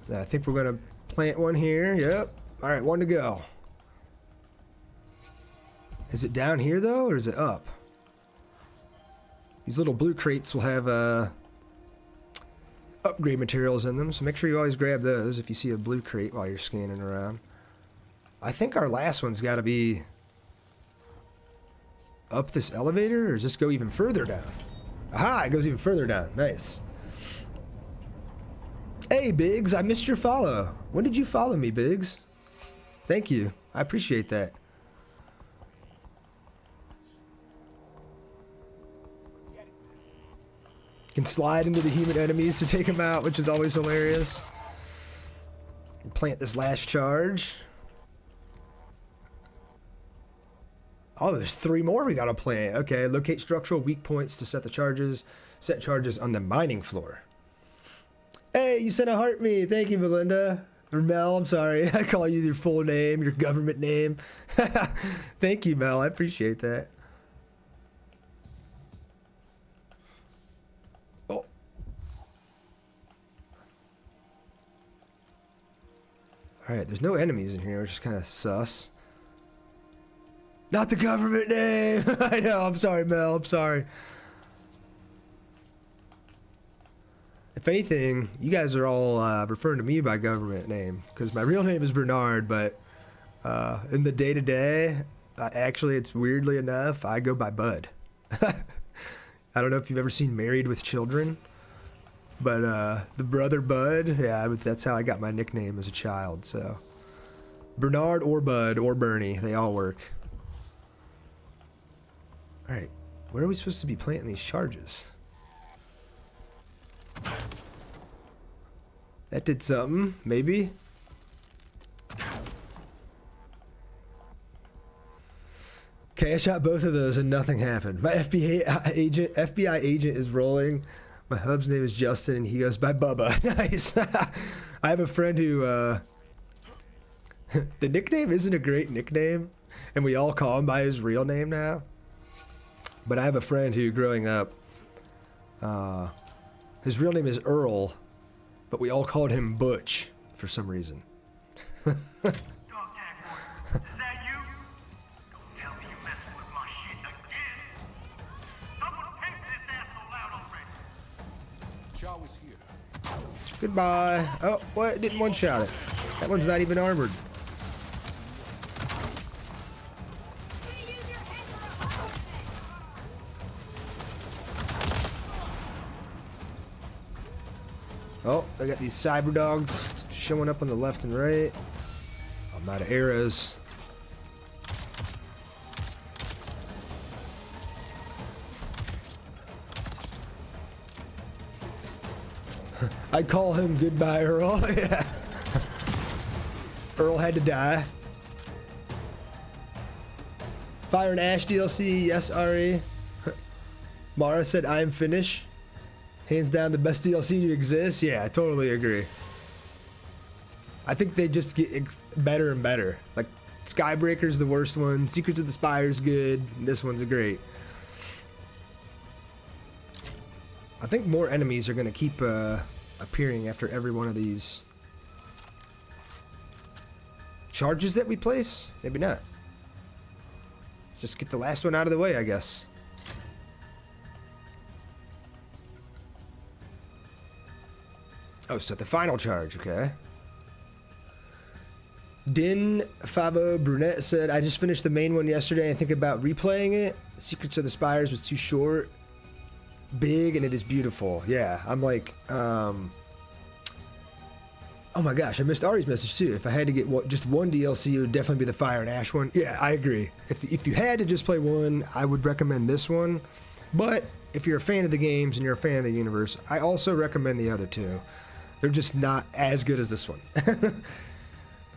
Then I think we're going to plant one here. Yep. Alright, one to go. Is it down here, though, or is it up? These little blue crates will have upgrade materials in them, so make sure you always grab those if you see a blue crate while you're scanning around. I think our last one's got to be up this elevator, or does this go even further down? Aha, it goes even further down. Nice. Hey, Biggs, I missed your follow. When did you follow me, Biggs? Thank you. I appreciate that. Can slide into the human enemies to take them out, which is always hilarious. Plant this last charge. Oh, there's 3 more we gotta plant. Okay, locate structural weak points to set the charges. Set charges on the mining floor. Hey, you sent a heart me. Thank you, Melinda. Or Mel, I'm sorry. I call you your full name, your government name. Thank you, Mel. I appreciate that. Oh. Alright, there's no enemies in here, which is kind of sus. Not the government name! I know, I'm sorry, Mel, I'm sorry. If anything, you guys are all referring to me by government name, because my real name is Bernard, but in the day-to-day, actually, it's weirdly enough, I go by Bud. I don't know if you've ever seen Married with Children, but the brother Bud, yeah, that's how I got my nickname as a child, so. Bernard or Bud or Bernie, they all work. Alright, where are we supposed to be planting these charges? That did something, maybe. Okay, I shot both of those and nothing happened. My FBI agent is rolling. My hub's name is Justin and he goes by Bubba. Nice. I have a friend who, the nickname isn't a great nickname and we all call him by his real name now. But I have a friend who, growing up, his real name is Earl, but we all called him Butch for some reason. Dog tag one. Is that you? Don't tell me you messing with my shit again. Someone take this asshole out already. Chow is here. Goodbye. Oh, what? Didn't one-shot it. That one's not even armored. Oh, I got these cyber dogs showing up on the left and right. I'm out of arrows. I call him Goodbye Earl. Yeah. Earl had to die. Fire and Ash DLC, yes, Ari. Mara said I am finished. Hands down the best DLC to exist. Yeah, I totally agree. I think they just get better and better. Like, Skybreaker's the worst one. Secrets of the Spire's good. This one's great. I think more enemies are going to keep appearing after every one of these charges that we place. Maybe not. Let's just get the last one out of the way, I guess. Oh, so the final charge, okay. Din Favo Brunette said, I just finished the main one yesterday and think about replaying it. Secrets of the Spires was too short, big, and it is beautiful. Yeah, I'm like, oh my gosh, I missed Ari's message too. If I had to get just one DLC, it would definitely be the Fire and Ash one. Yeah, I agree. If you had to just play one, I would recommend this one. But if you're a fan of the games and you're a fan of the universe, I also recommend the other two. They're just not as good as this one.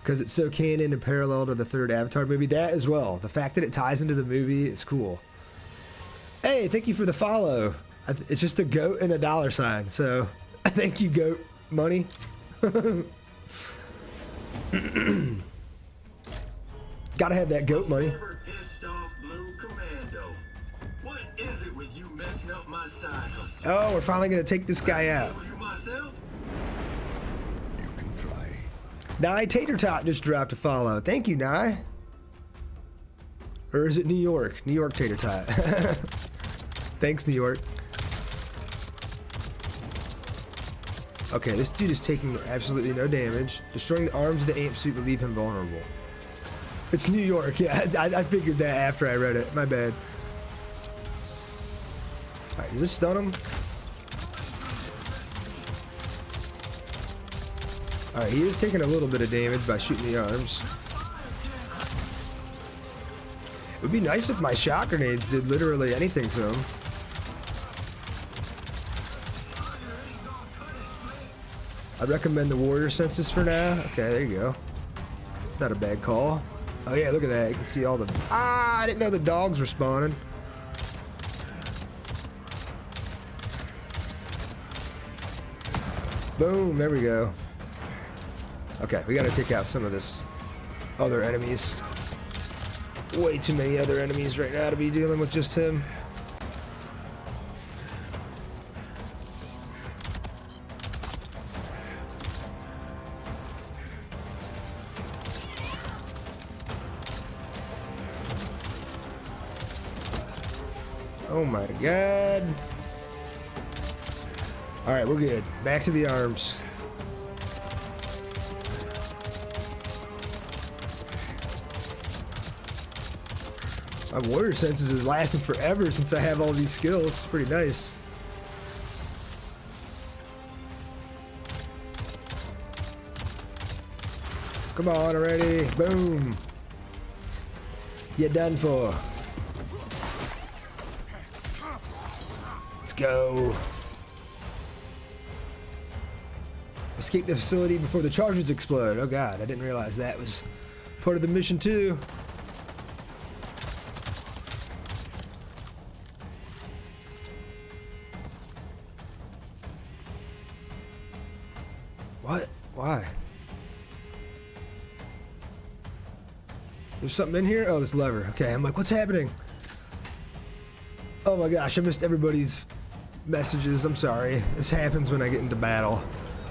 Because it's so canon and parallel to the third Avatar movie. That as well. The fact that it ties into the movie is cool. Hey, thank you for the follow. It's just a goat and a $sign. So, thank you, goat money. Gotta have that goat money. Never pissed off Blue Commando. What is it with you messing up my side hustle? Oh, we're finally gonna take this guy out. You myself? You can try. Nye Tater Tot just dropped a follow. Thank you, Nye. Or is it New York? New York Tater Tot. Thanks, New York. Okay, this dude is taking absolutely no damage. Destroying the arms of the amp suit will leave him vulnerable. It's New York. Yeah, I figured that after I read it. My bad. Alright, Alright, does this stun him? Alright, he is taking a little bit of damage by shooting the arms. It would be nice if my shot grenades did literally anything to him. I'd recommend the warrior senses for now. Okay, there you go. It's not a bad call. Oh yeah, look at that. You can see all the... Ah, I didn't know the dogs were spawning. Boom, there we go. Okay, we gotta take out some of this other enemies. Way too many other enemies right now to be dealing with just him. Oh my god. Alright, we're good. Back to the arms. My warrior senses is lasting forever since I have all these skills. It's pretty nice. Come on already. Boom. You're done for. Let's go. Escape the facility before the charges explode. Oh god, I didn't realize that was part of the mission too. What? Why? There's something in here? Oh, this lever. Okay, I'm like, what's happening? Oh my gosh, I missed everybody's messages. I'm sorry. This happens when I get into battle.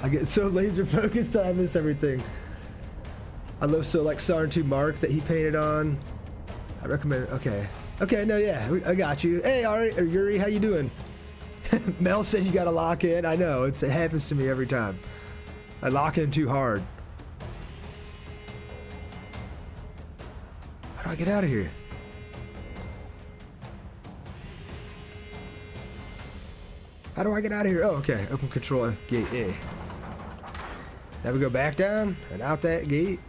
I get so laser focused that I miss everything. I love so like Sarn 2 Mark that he painted on. I recommend it. Okay. Okay, no, yeah, I got you. Hey, Ari, or Yuri, how you doing? Mel said you gotta lock in. I know, it happens to me every time. I lock in too hard. How do I get out of here? How do I get out of here? Oh, okay. Open control gate A. Now we go back down and out that gate.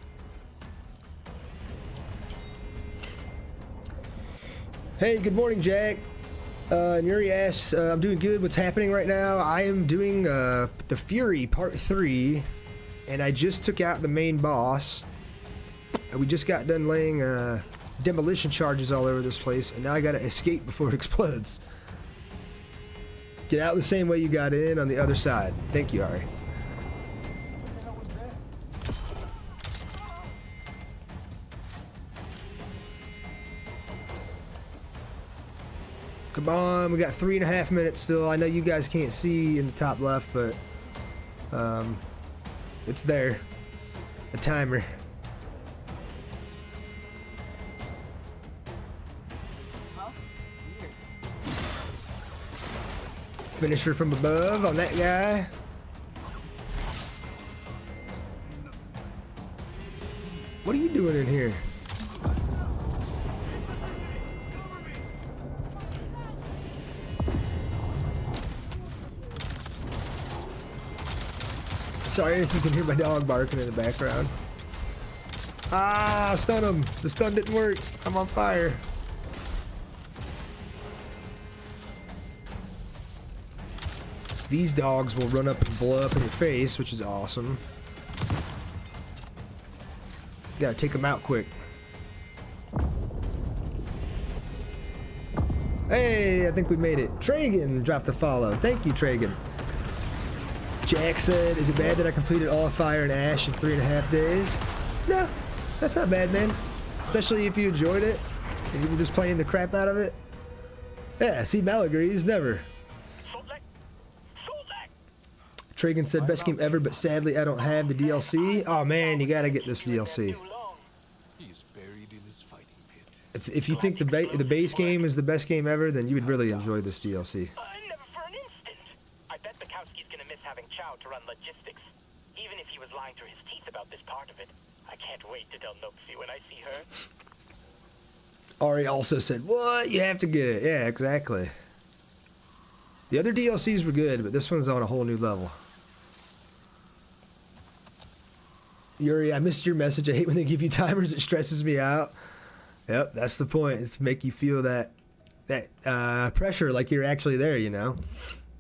Hey, good morning, Jack. And Yuri asks, I'm doing good. What's happening right now? I am doing the Fury Part 3, and I just took out the main boss. And we just got done laying demolition charges all over this place, and now I gotta escape before it explodes. Get out the same way you got in on the other side. Thank you, Ari. Come on, we got 3.5 minutes still. I know you guys can't see in the top left, but it's there. A timer. Finisher from above on that guy. What are you doing in here? Sorry if you can hear my dog barking in the background. Ah, stun him. The stun didn't work. I'm on fire. These dogs will run up and blow up in your face, which is awesome. Gotta take them out quick. Hey, I think we made it. Tragan dropped a follow. Thank you, Tragan. Jack said, is it bad that I completed all Fire and Ash in 3.5 days? No, that's not bad, man. Especially if you enjoyed it and you were just playing the crap out of it. Yeah, see, Mal agrees, never. Tragan said, best game ever, but sadly I don't have the DLC. Oh man, you gotta get this DLC. He's buried in his fighting pit. If you think the base game is the best game ever, then you would really enjoy this DLC. Never for an instant. I bet Bukowski's gonna miss having Chow to run logistics. Even if he was lying through his teeth about this part of it. I can't wait to tell Noxie when I see her. Ari also said, what? You have to get it. Yeah, exactly. The other DLCs were good, but this one's on a whole new level. Yuri, I missed your message. I hate when they give you timers. It stresses me out. Yep, that's the point. It's to make you feel that pressure, like you're actually there, you know?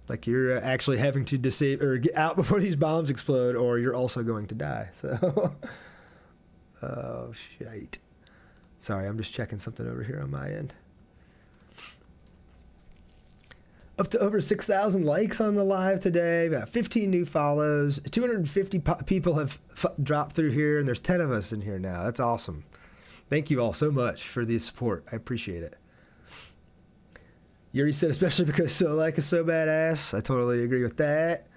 Like you're actually having to disable or get out before these bombs explode, or you're also going to die. So, oh, shite. Sorry, I'm just checking something over here on my end. Up to over 6,000 likes on the live today. About 15 new follows. 250 people have dropped through here, and there's 10 of us in here now. That's awesome. Thank you all so much for the support. I appreciate it. Yuri said, especially because Solak is so badass. I totally agree with that.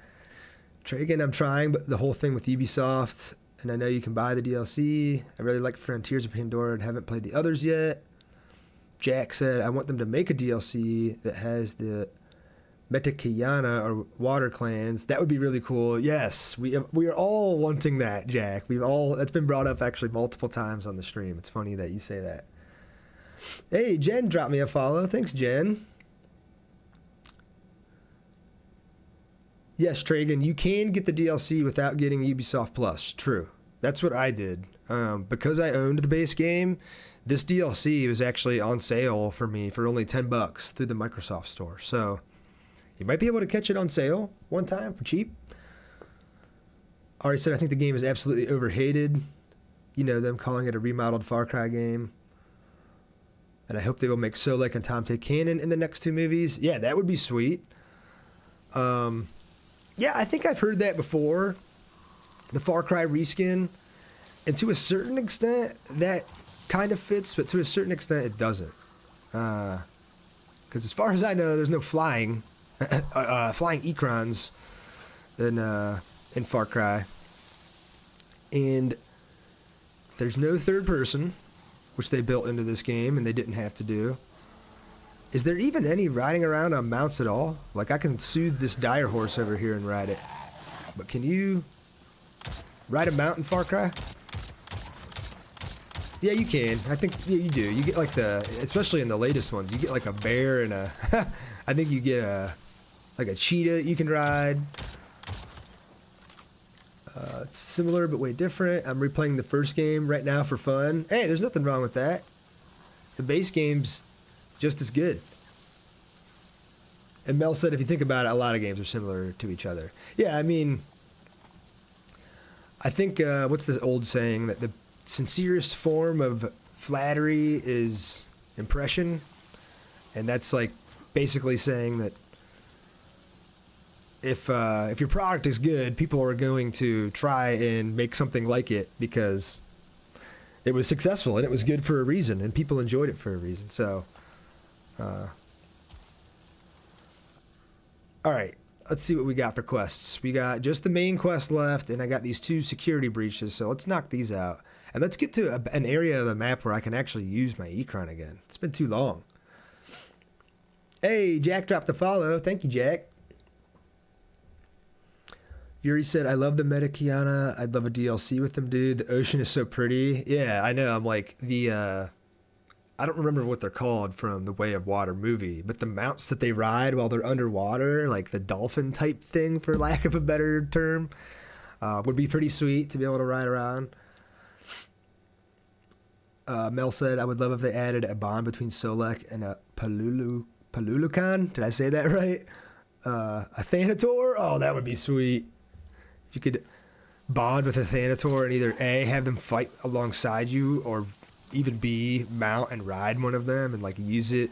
Tragan, I'm trying, but the whole thing with Ubisoft, and I know you can buy the DLC. I really like Frontiers of Pandora and haven't played the others yet. Jack said, I want them to make a DLC that has the Metakayana or water clans. That would be really cool. Yes, we are all wanting that, Jack. That's been brought up actually multiple times on the stream. It's funny that you say that. Hey, Jen dropped me a follow. Thanks, Jen. Yes, Tragan, you can get the DLC without getting Ubisoft Plus. True. That's what I did. Because I owned the base game, this DLC was actually on sale for me for only $10 through the Microsoft Store. So you might be able to catch it on sale one time for cheap. Ari said, I think the game is absolutely overhated. You know, them calling it a remodeled Far Cry game. And I hope they will make Solek and Tom take canon in the next two movies. Yeah, that would be sweet. Yeah, I think I've heard that before. The Far Cry reskin. And to a certain extent, that kind of fits, but to a certain extent, it doesn't. Because as far as I know, there's no flying Ekrons in Far Cry. And there's no third person, which they built into this game and they didn't have to do. Is there even any riding around on mounts at all? Like, I can soothe this dire horse over here and ride it. But can you ride a mount in Far Cry? Yeah, you can. I think, yeah, you do. You get like especially in the latest ones, you get like a bear and I think you get like a cheetah you can ride. It's similar but way different. I'm replaying the first game right now for fun. Hey, there's nothing wrong with that. The base game's just as good. And Mel said, if you think about it, a lot of games are similar to each other. Yeah, I mean, I think, what's this old saying? That the sincerest form of flattery is impression. And that's like basically saying that if your product is good, people are going to try and make something like it because it was successful and it was good for a reason and people enjoyed it for a reason. So, all right, let's see what we got for quests. We got just the main quest left, and I got these 2 security breaches, so let's knock these out. And let's get to an area of the map where I can actually use my Ekron again. It's been too long. Hey, Jack dropped a follow. Thank you, Jack. Yuri said, I love the Metakiana. I'd love a DLC with them, dude. The ocean is so pretty. Yeah, I know. I'm like, I don't remember what they're called from the Way of Water movie, but the mounts that they ride while they're underwater, like the dolphin type thing, for lack of a better term, would be pretty sweet to be able to ride around. Mel said, I would love if they added a bond between Solek and a Palulukan. Did I say that right? A Thanator? Oh, that would be sweet. If you could bond with a Thanator and either A, have them fight alongside you, or even B, mount and ride one of them and like use it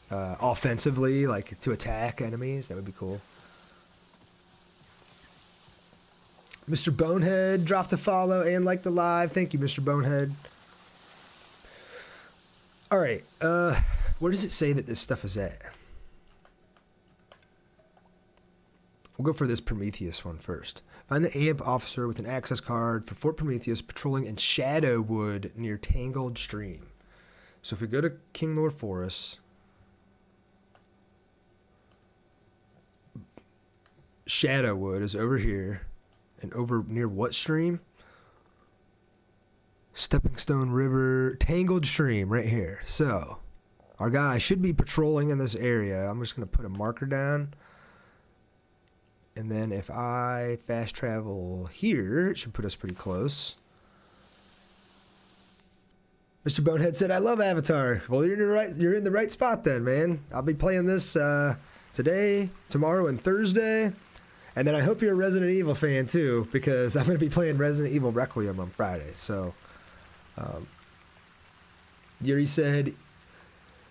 offensively, like to attack enemies. That would be cool. Mr. Bonehead dropped a follow and liked the live. Thank you, Mr. Bonehead. All right, where does it say that this stuff is at? We'll go for this Prometheus one first. Find the AMP officer with an access card for Fort Prometheus patrolling in Shadowwood near Tangled Stream. So if we go to King Lord Forest, Shadowwood is over here, and over near what stream? Stepping Stone River, Tangled Stream right here. So Our guy should be patrolling in this area. I'm just going to put a marker down. And then if I fast travel here, it should put us pretty close. Mr. Bonehead said, I love Avatar. Well, you're in the right spot then, man. I'll be playing this today, tomorrow, and Thursday. And then I hope you're a Resident Evil fan too, because I'm going to be playing Resident Evil Requiem on Friday. So, Yuri said,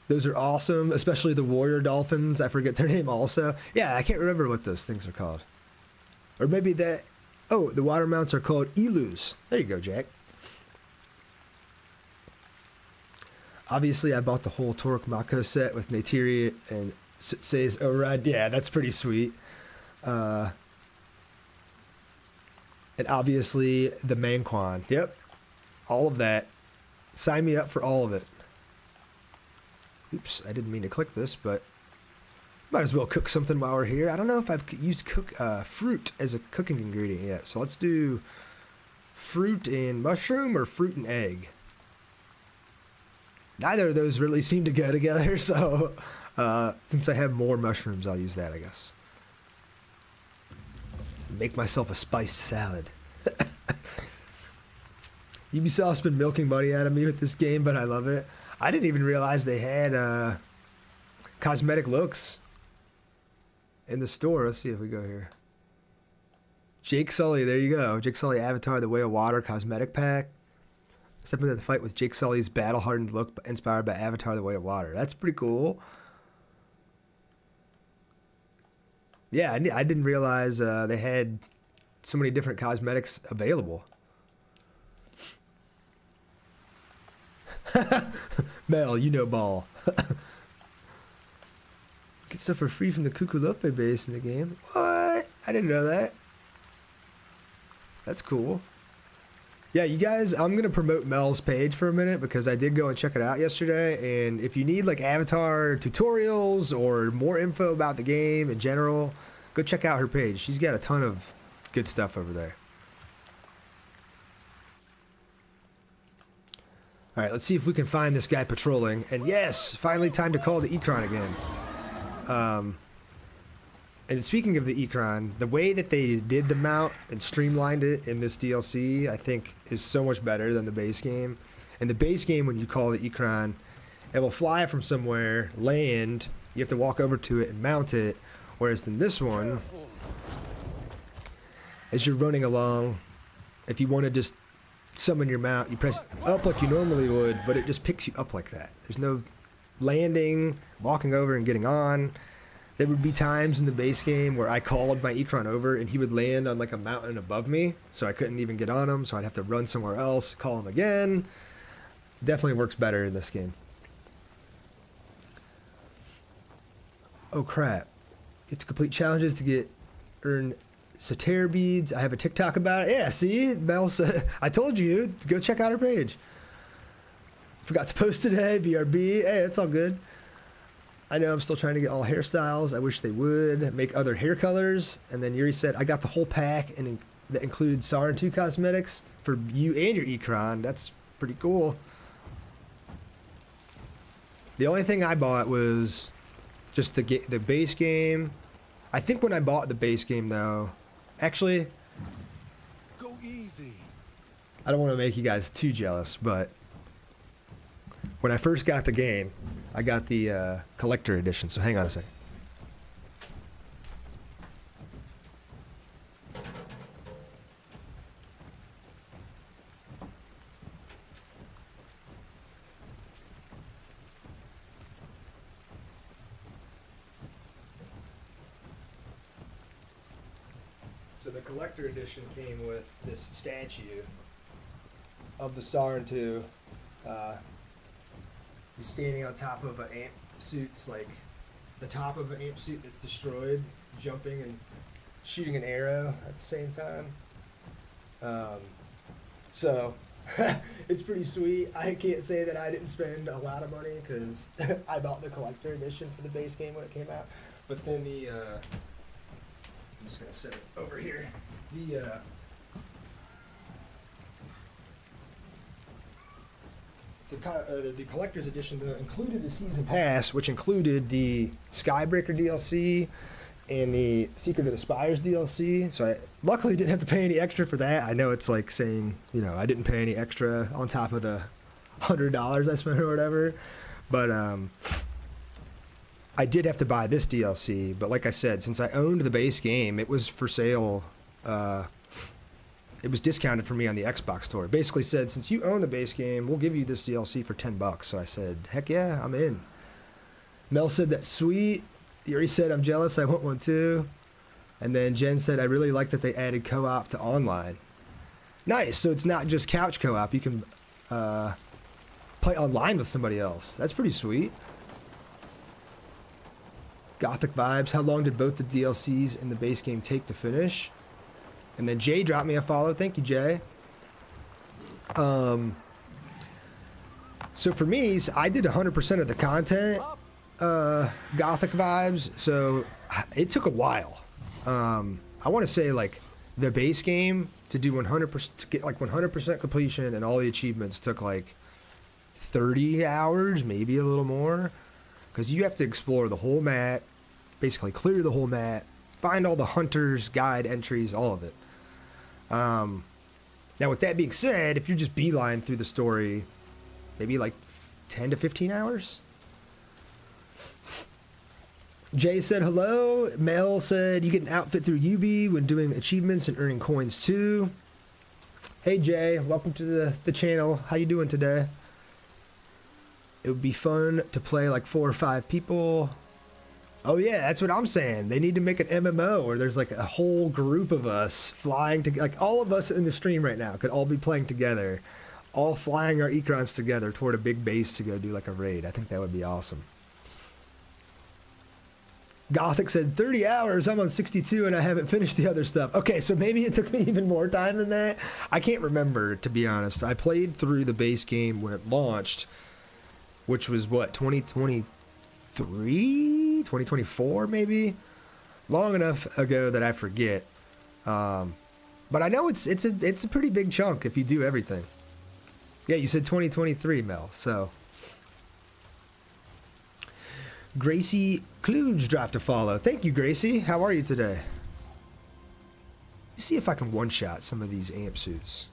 those are awesome, especially the warrior dolphins. I forget their name also. Yeah, I can't remember what those things are called. Or maybe that... Oh, the water mounts are called elus. There you go, Jack. Obviously, I bought the whole Torok Mako set with Neytiri and Sutse's override. Yeah, that's pretty sweet. And obviously, the Manquan. Yep. All of that. Sign me up for all of it. Oops, I didn't mean to click this, but might as well cook something while we're here. I don't know if I've used fruit as a cooking ingredient yet, so let's do fruit and mushroom or fruit and egg. Neither of those really seem to go together, so since I have more mushrooms, I'll use that, I guess. Make myself a spiced salad. Ubisoft's been milking money out of me with this game, but I love it. I didn't even realize they had cosmetic looks in the store. Let's see if we go here. Jake Sully, there you go. Jake Sully Avatar, The Way of Water cosmetic pack. Step into the fight with Jake Sully's battle-hardened look inspired by Avatar, The Way of Water. That's pretty cool. Yeah, I didn't realize they had so many different cosmetics available. Mel, you know ball. Get stuff for free from the Kukulope base in the game. What? I didn't know that. That's cool. Yeah, you guys, I'm going to promote Mel's page for a minute because I did go and check it out yesterday. And if you need like Avatar tutorials or more info about the game in general, go check out her page. She's got a ton of good stuff over there. All right, let's see if we can find this guy patrolling. And yes, finally time to call the Ekron again. And speaking of the Ekron, the way that they did the mount and streamlined it in this DLC, I think is so much better than the base game. In the base game, when you call the Ekron, it will fly from somewhere, land, you have to walk over to it and mount it. Whereas in this one, as you're running along, if you want to just summon your mount, you press up like you normally would, but it just picks you up like that. There's no landing, walking over and getting on. There would be times in the base game where I called my Ekron over and he would land on like a mountain above me, so I couldn't even get on him, so I'd have to run somewhere else, call him again. Definitely works better in this game. Oh crap. You have to complete challenges to earn Sater beads. I have a TikTok about it. Yeah, see? Mel said, I told you, go check out her page. Forgot to post today, BRB. Hey, it's all good. I know I'm still trying to get all hairstyles. I wish they would make other hair colors. And then Yuri said, I got the whole pack and that included Sarin 2 cosmetics for you and your Ekron. That's pretty cool. The only thing I bought was just the base game. I think when I bought the base game though, actually, Go easy. I don't want to make you guys too jealous, but when I first got the game, I got the collector edition, so hang on a second. So the collector edition came with this statue of the Sarin 2. He's standing on top of an amp suit's like the top of an amp suit that's destroyed, jumping and shooting an arrow at the same time. So it's pretty sweet. I can't say that I didn't spend a lot of money because I bought the collector edition for the base game when it came out. But then I'm just gonna set it over here. the collector's edition though included the season pass, which included the Skybreaker DLC and the Secret of the Spires DLC. So I luckily didn't have to pay any extra for that. I know it's like saying, you know, I didn't pay any extra on top of the $100 I spent or whatever, but I did have to buy this DLC. But like I said, since I owned the base game, it was for sale. It was discounted for me on the Xbox store. It basically said, since you own the base game, we'll give you this DLC for $10. So I said, heck yeah, I'm in. Mel said, that's sweet. Yuri said, I'm jealous, I want one too. And then Jen said, I really like that they added co-op to online. Nice, so it's not just couch co-op. You can play online with somebody else. That's pretty sweet. Gothic Vibes, how long did both the DLCs and the base game take to finish? And then Jay dropped me a follow. Thank you, Jay. So for me, I did 100% of the content, Gothic Vibes. So it took a while. I want to say like the base game to do 100%, to get like 100% completion and all the achievements took like 30 hours, maybe a little more. Because you have to explore the whole map, basically clear the whole map, find all the hunter's guide entries, all of it. Now with that being said, if you're just beeline through the story, maybe like 10 to 15 hours. Jay said hello. Mel said you get an outfit through UB when doing achievements and earning coins too. Hey Jay, welcome to the channel. How you doing today? It would be fun to play like 4 or 5 people. Oh yeah, that's what I'm saying. They need to make an MMO where there's like a whole group of us flying to, like all of us in the stream right now could all be playing together, all flying our Ekrons together toward a big base to go do like a raid. I think that would be awesome. Gothic said 30 hours. I'm on 62 and I haven't finished the other stuff. Okay, so maybe it took me even more time than that. I can't remember, to be honest. I played through the base game when it launched, which was what, 2023, 2024 maybe, long enough ago that I forget. But I know it's a pretty big chunk if you do everything. Yeah, you said 2023, Mel. So Gracie Kluge dropped a follow. Thank you, Gracie. How are you today? Let me see if I can one-shot some of these amp suits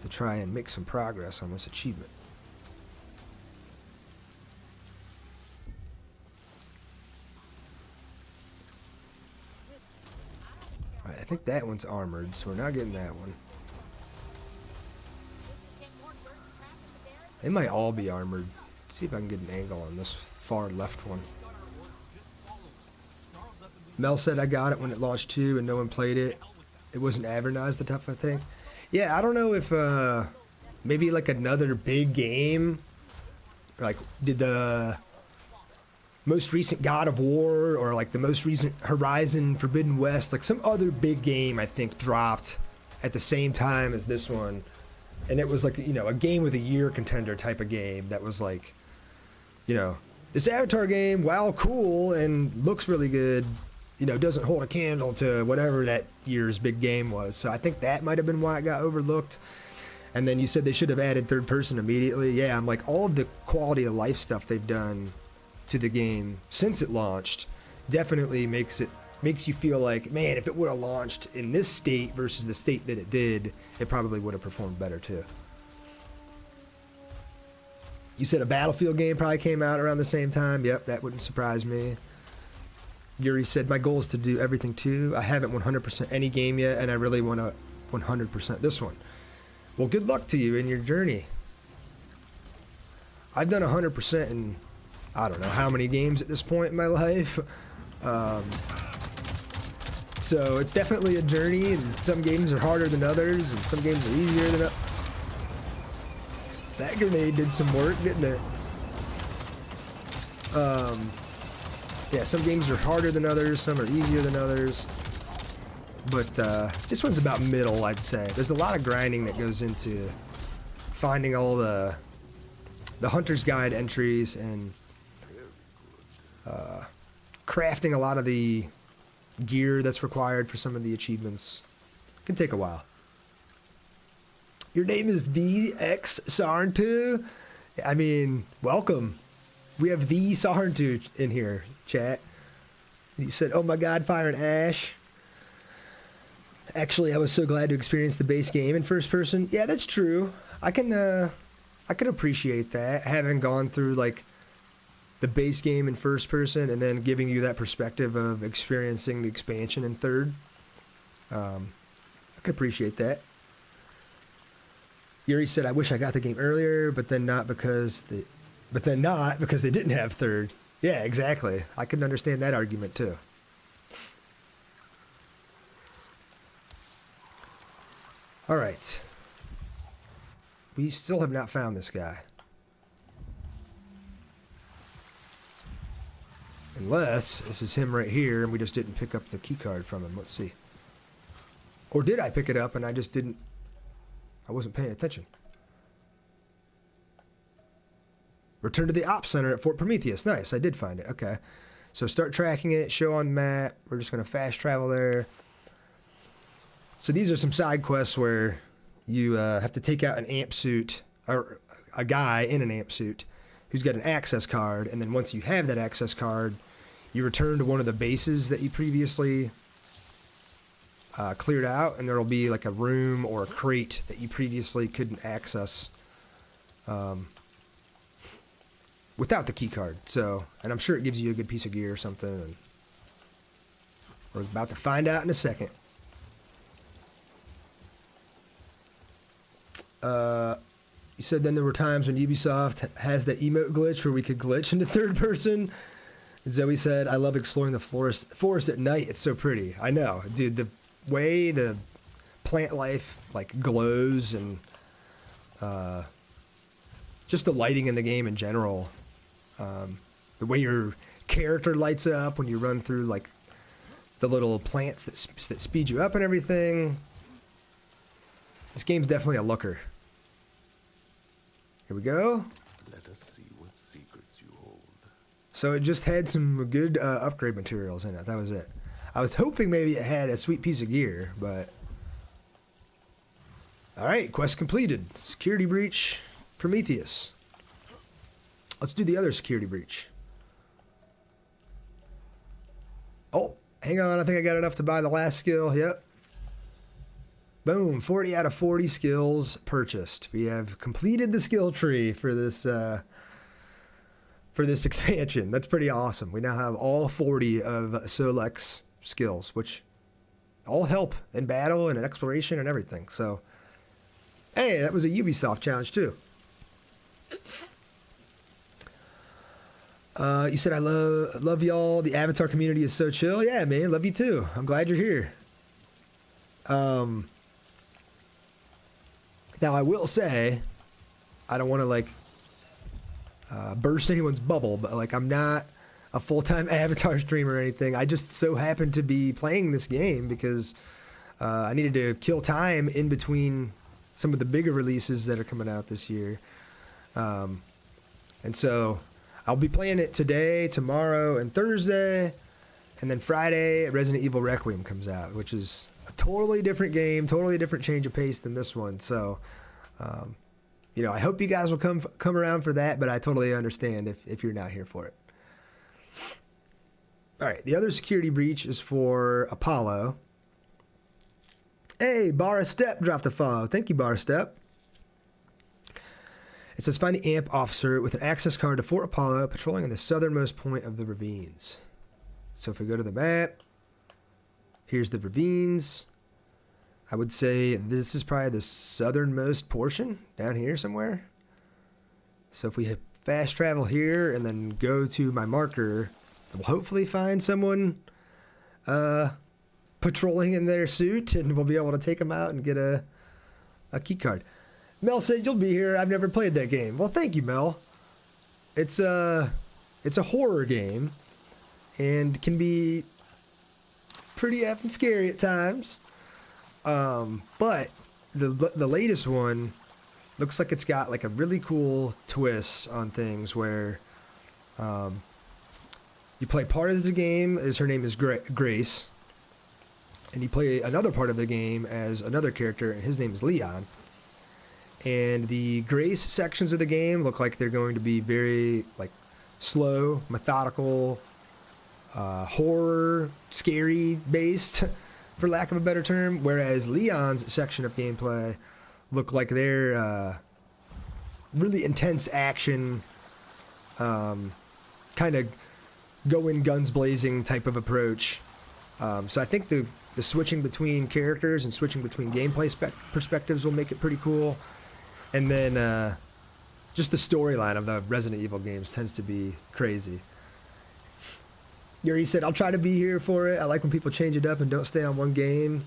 to try and make some progress on this achievement. I think that one's armored, so we're not getting that one. They might all be armored. Let's see if I can get an angle on this far left one. Mel said I got it when it launched too, and no one played it. It wasn't advertised enough, I think. Yeah, I don't know if maybe like another big game, like did the most recent God of War or like the most recent Horizon Forbidden West, like some other big game I think dropped at the same time as this one, and it was like, you know, a game of the year contender type of game that was like, you know, this Avatar game, wow, cool, and looks really good, you know, doesn't hold a candle to whatever that year's big game was. So I think that might have been why it got overlooked. And then you said they should have added third person immediately. Yeah, I'm like, all of the quality of life stuff they've done to the game since it launched definitely makes you feel like, man, if it would have launched in this state versus the state that it did, it probably would have performed better too. You said a Battlefield game probably came out around the same time. Yep, that wouldn't surprise me. Yuri said, my goal is to do everything too. I haven't 100% any game yet, and I really want to 100% this one. Well, good luck to you in your journey. I've done 100% in I don't know how many games at this point in my life. So it's definitely a journey, and some games are harder than others, and some games are easier than others. That grenade did some work, didn't it? Yeah, some games are harder than others, some are easier than others. But this one's about middle, I'd say. There's a lot of grinding that goes into finding all the Hunter's Guide entries and crafting a lot of the gear that's required for some of the achievements. Can take a while. Your name is the X Sarntu? I mean, welcome. We have the Sarntu in here, chat. You said, oh my god, Fire and Ash. Actually, I was so glad to experience the base game in first person. Yeah, that's true. I can appreciate that, having gone through like the base game in first person and then giving you that perspective of experiencing the expansion in third. I can appreciate that. Yuri said, I wish I got the game earlier, but then not because they didn't have third. Yeah, exactly. I can understand that argument too. All right. We still have not found this guy. Unless this is him right here and we just didn't pick up the key card from him. Let's see. Or did I pick it up and I wasn't paying attention. Return to the Ops Center at Fort Prometheus. Nice, I did find it. Okay. So start tracking it, show on the map. We're just going to fast travel there. So these are some side quests where you have to take out an amp suit, or a guy in an amp suit who's got an access card, and then once you have that access card, you return to one of the bases that you previously cleared out, and there'll be like a room or a crate that you previously couldn't access without the key card. So, and I'm sure it gives you a good piece of gear or something, and we're about to find out in a second. You said then there were times when Ubisoft has that emote glitch where we could glitch into third person. Zoe said, I love exploring the forest at night. It's so pretty. I know, dude. The way the plant life like glows and just the lighting in the game in general. The way your character lights up when you run through like the little plants that speed you up and everything. This game's definitely a looker. Here we go. Let us see what secrets you hold. So it just had some good upgrade materials in it. That was it. I was hoping maybe it had a sweet piece of gear, but... Alright, quest completed. Security breach, Prometheus. Let's do the other security breach. Oh, hang on. I think I got enough to buy the last skill. Yep. Boom, 40 out of 40 skills purchased. We have completed the skill tree for this expansion. That's pretty awesome. We now have all 40 of Solek's skills, which all help in battle and in exploration and everything. So, hey, that was a Ubisoft challenge too. You said, I love y'all. The Avatar community is so chill. Yeah, man, love you too. I'm glad you're here. Now, I will say, I don't want to, like, burst anyone's bubble, but, like, I'm not a full-time Avatar streamer or anything. I just so happen to be playing this game because I needed to kill time in between some of the bigger releases that are coming out this year. And so I'll be playing it today, tomorrow, and Thursday. And then Friday, Resident Evil Requiem comes out, which is a totally different game, totally different change of pace than this one. So, you know, I hope you guys will come around for that, but I totally understand if you're not here for it. All right, the other security breach is for Apollo. Hey, Barra Step dropped a follow. Thank you, Barra Step. It says, find the AMP officer with an access card to Fort Apollo patrolling in the southernmost point of the ravines. So if we go to the map, here's the ravines. I would say this is probably the southernmost portion, down here somewhere. So if we hit fast travel here and then go to my marker, we'll hopefully find someone patrolling in their suit, and we'll be able to take them out and get a key card. Mel said you'll be here. I've never played that game. Well, thank you, Mel. It's a horror game and can be pretty effing scary at times. But the latest one looks like it's got like a really cool twist on things where you play part of the game as her name is Grace, and you play another part of the game as another character, and his name is Leon. And the Grace sections of the game look like they're going to be very like slow, methodical, horror, scary based, for lack of a better term. Whereas Leon's section of gameplay look like they're really intense action, kind of going guns blazing type of approach. So I think the switching between characters and switching between gameplay perspectives will make it pretty cool. And then just the storyline of the Resident Evil games tends to be crazy. Yuri said, I'll try to be here for it. I like when people change it up and don't stay on one game.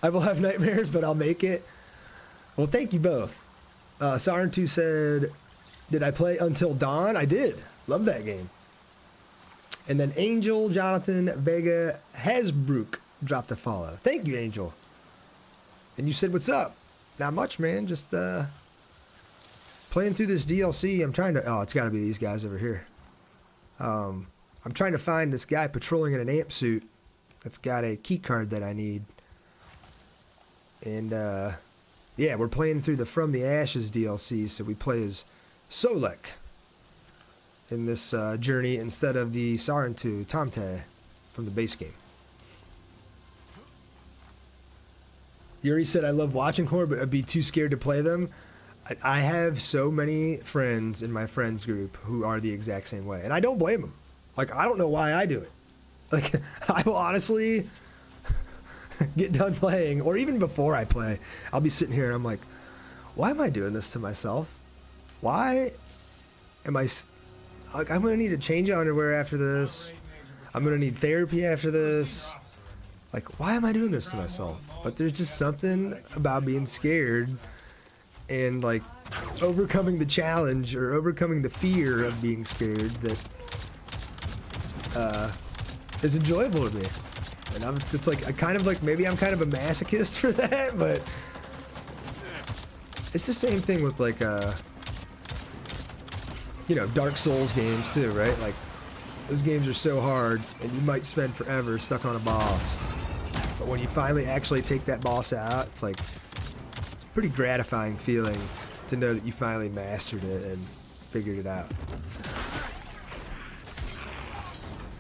I will have nightmares, but I'll make it. Well, thank you both. Sarin2 said, did I play Until Dawn? I did. Love that game. And then Angel, Jonathan, Vega, Hasbrook dropped a follow. Thank you, Angel. And you said, what's up? Not much, man. Just playing through this DLC. I'm trying to... Oh, it's got to be these guys over here. I'm trying to find this guy patrolling in an amp suit that's got a key card that I need. And, yeah, we're playing through the From the Ashes DLC, so we play as Solek in this journey instead of the Sarin2 Tamte from the base game. Yuri said, I love watching horror, but I'd be too scared to play them. I have so many friends in my friends group who are the exact same way, and I don't blame them. Like, I don't know why I do it. Like, I will honestly get done playing, or even before I play, I'll be sitting here and I'm like, why am I doing this to myself? Why am I... Like, I'm going to need to change underwear after this. I'm going to need therapy after this. Like, why am I doing this to myself? But there's just something about being scared and, like, overcoming the challenge or overcoming the fear of being scared that is enjoyable to me. And it's like, maybe I'm kind of a masochist for that, but it's the same thing with, like, you know, Dark Souls games too, right? Like, those games are so hard, and you might spend forever stuck on a boss. But when you finally actually take that boss out, it's like, it's a pretty gratifying feeling to know that you finally mastered it and figured it out.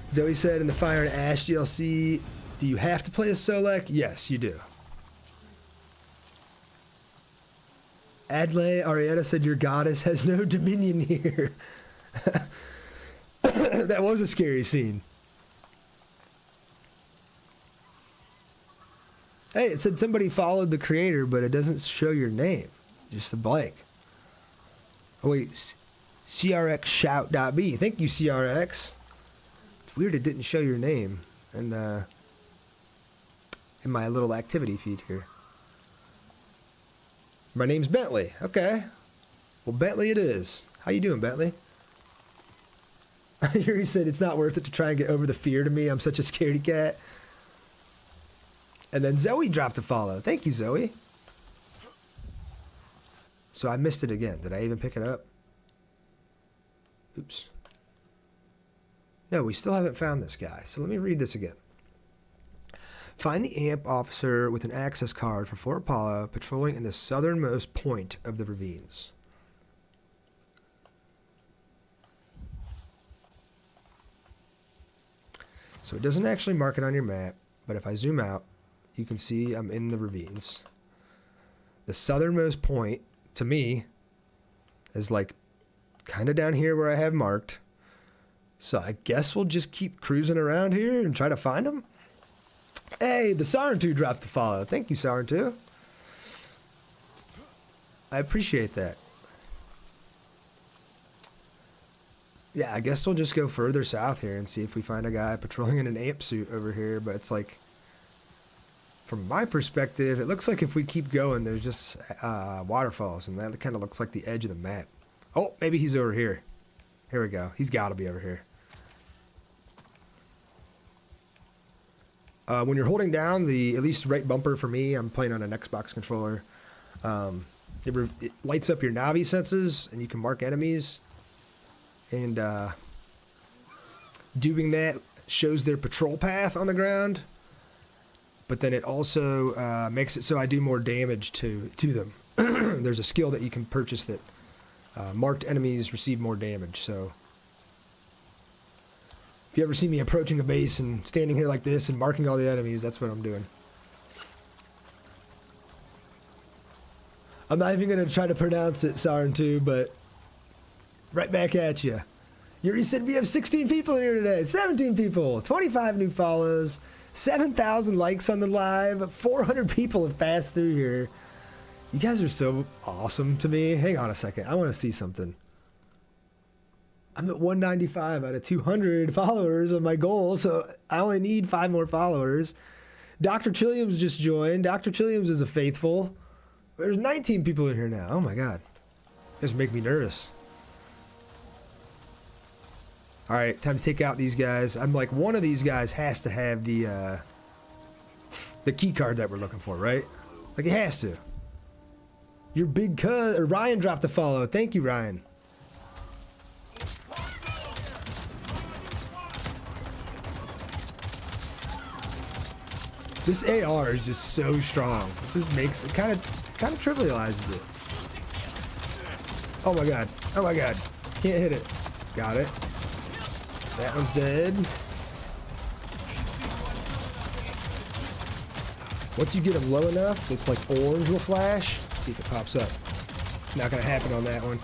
Zoe said in the Fire and Ash DLC, do you have to play as Solek? Yes, you do. Adlai Arietta said your goddess has no dominion here. That was a scary scene. Hey, it said somebody followed the creator, but it doesn't show your name. Just a blank. Oh wait, CRX shout.b. Thank you, CRX. It's weird it didn't show your name in my little activity feed here. My name's Bentley. Okay. Well, Bentley it is. How you doing, Bentley? Yuri said it's not worth it to try and get over the fear to me. I'm such a scaredy cat. And then Zoe dropped a follow. Thank you, Zoe. So I missed it again. Did I even pick it up? Oops. No, we still haven't found this guy. So let me read this again. Find the AMP officer with an access card for Fort Apollo patrolling in the southernmost point of the ravines. So it doesn't actually mark it on your map, but if I zoom out, you can see I'm in the ravines. The southernmost point, to me, is like kind of down here where I have marked. So I guess we'll just keep cruising around here and try to find him. Hey, the Sarin2 dropped the follow. Thank you, Sarin2. I appreciate that. Yeah, I guess we'll just go further south here and see if we find a guy patrolling in an amp suit over here. But it's like, from my perspective, it looks like if we keep going, there's just waterfalls. And that kind of looks like the edge of the map. Oh, maybe he's over here. Here we go. He's got to be over here. When you're holding down the, at least right bumper for me, I'm playing on an Xbox controller, it lights up your Navi senses and you can mark enemies. And doing that shows their patrol path on the ground. but then it also makes it so I do more damage to them. There's a skill that you can purchase that marked enemies receive more damage. So if you ever see me approaching a base and standing here like this and marking all the enemies, that's what I'm doing. I'm not even going to try to pronounce it, Sarentu, but right back at you. Yuri said we have 16 people in here today. 17 people. 25 new follows. 7,000 likes on the live. 400 people have passed through here. You guys are so awesome to me. Hang on a second. I want to see something. I'm at 195 out of 200 followers on my goal, so I only need 5 more followers. Dr. Chilliams just joined. Dr. Chilliams is a faithful. There's 19 people in here now. Oh my god. This make me nervous. Alright, time to take out these guys. I'm like, one of these guys has to have the key card that we're looking for, right? Like, it has to. Your big cuz, or Ryan dropped a follow. Thank you, Ryan. This AR is just so strong. It just makes it kind of trivializes it. Oh my god. Oh my god. Can't hit it. Got it. That one's dead. Once you get them low enough, this like orange will flash. Let's see if it pops up. Not gonna happen on that one.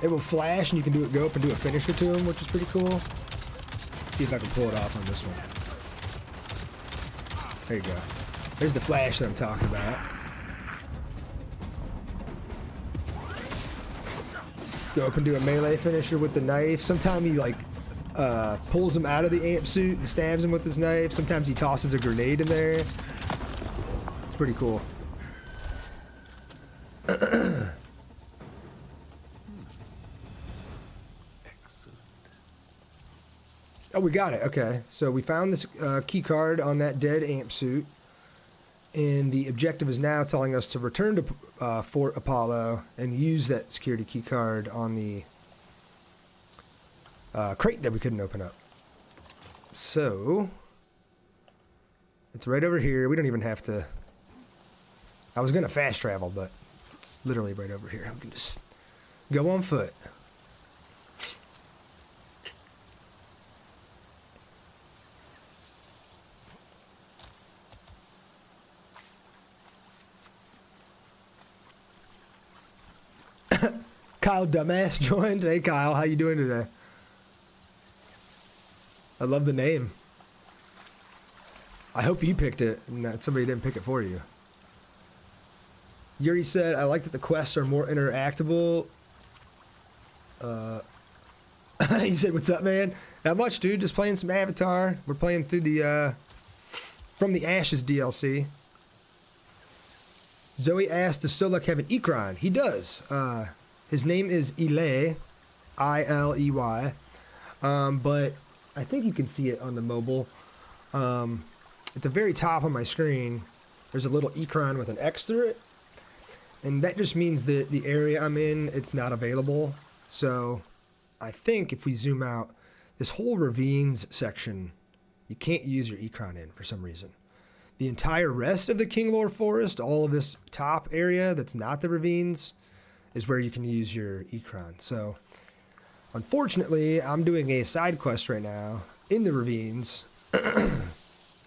It will flash and you can go up and do a finisher to them, which is pretty cool. Let's see if I can pull it off on this one. There you go. There's the flash that I'm talking about. Go up and do a melee finisher with the knife. Sometimes he like pulls him out of the amp suit and stabs him with his knife. Sometimes he tosses a grenade in there. It's pretty cool. Excellent. Oh, we got it. Okay, so we found this key card on that dead amp suit, and the objective is now telling us to return to Fort Apollo and use that security key card on the crate that we couldn't open up. So it's right over here. We don't even have to. I was gonna fast travel, but it's literally right over here. We can just go on foot. Kyle Dumbass joined. Hey Kyle, how you doing today? I love the name. I hope you picked it and that somebody didn't pick it for you. Yuri said, I like that the quests are more interactable. He said, what's up, man? Not much, dude. Just playing some Avatar. We're playing through the, From the Ashes DLC. Zoe asked, does Solak have an Ikran? He does. His name is Iley, I-L-E-Y, but I think you can see it on the mobile. At the very top of my screen, there's a little Ikran with an X through it, and that just means that the area I'm in, it's not available. So I think if we zoom out, this whole ravines section, you can't use your Ikran in for some reason. The entire rest of the Kinglore Forest, all of this top area that's not the ravines, is where you can use your Ikran. So, unfortunately, I'm doing a side quest right now in the ravines.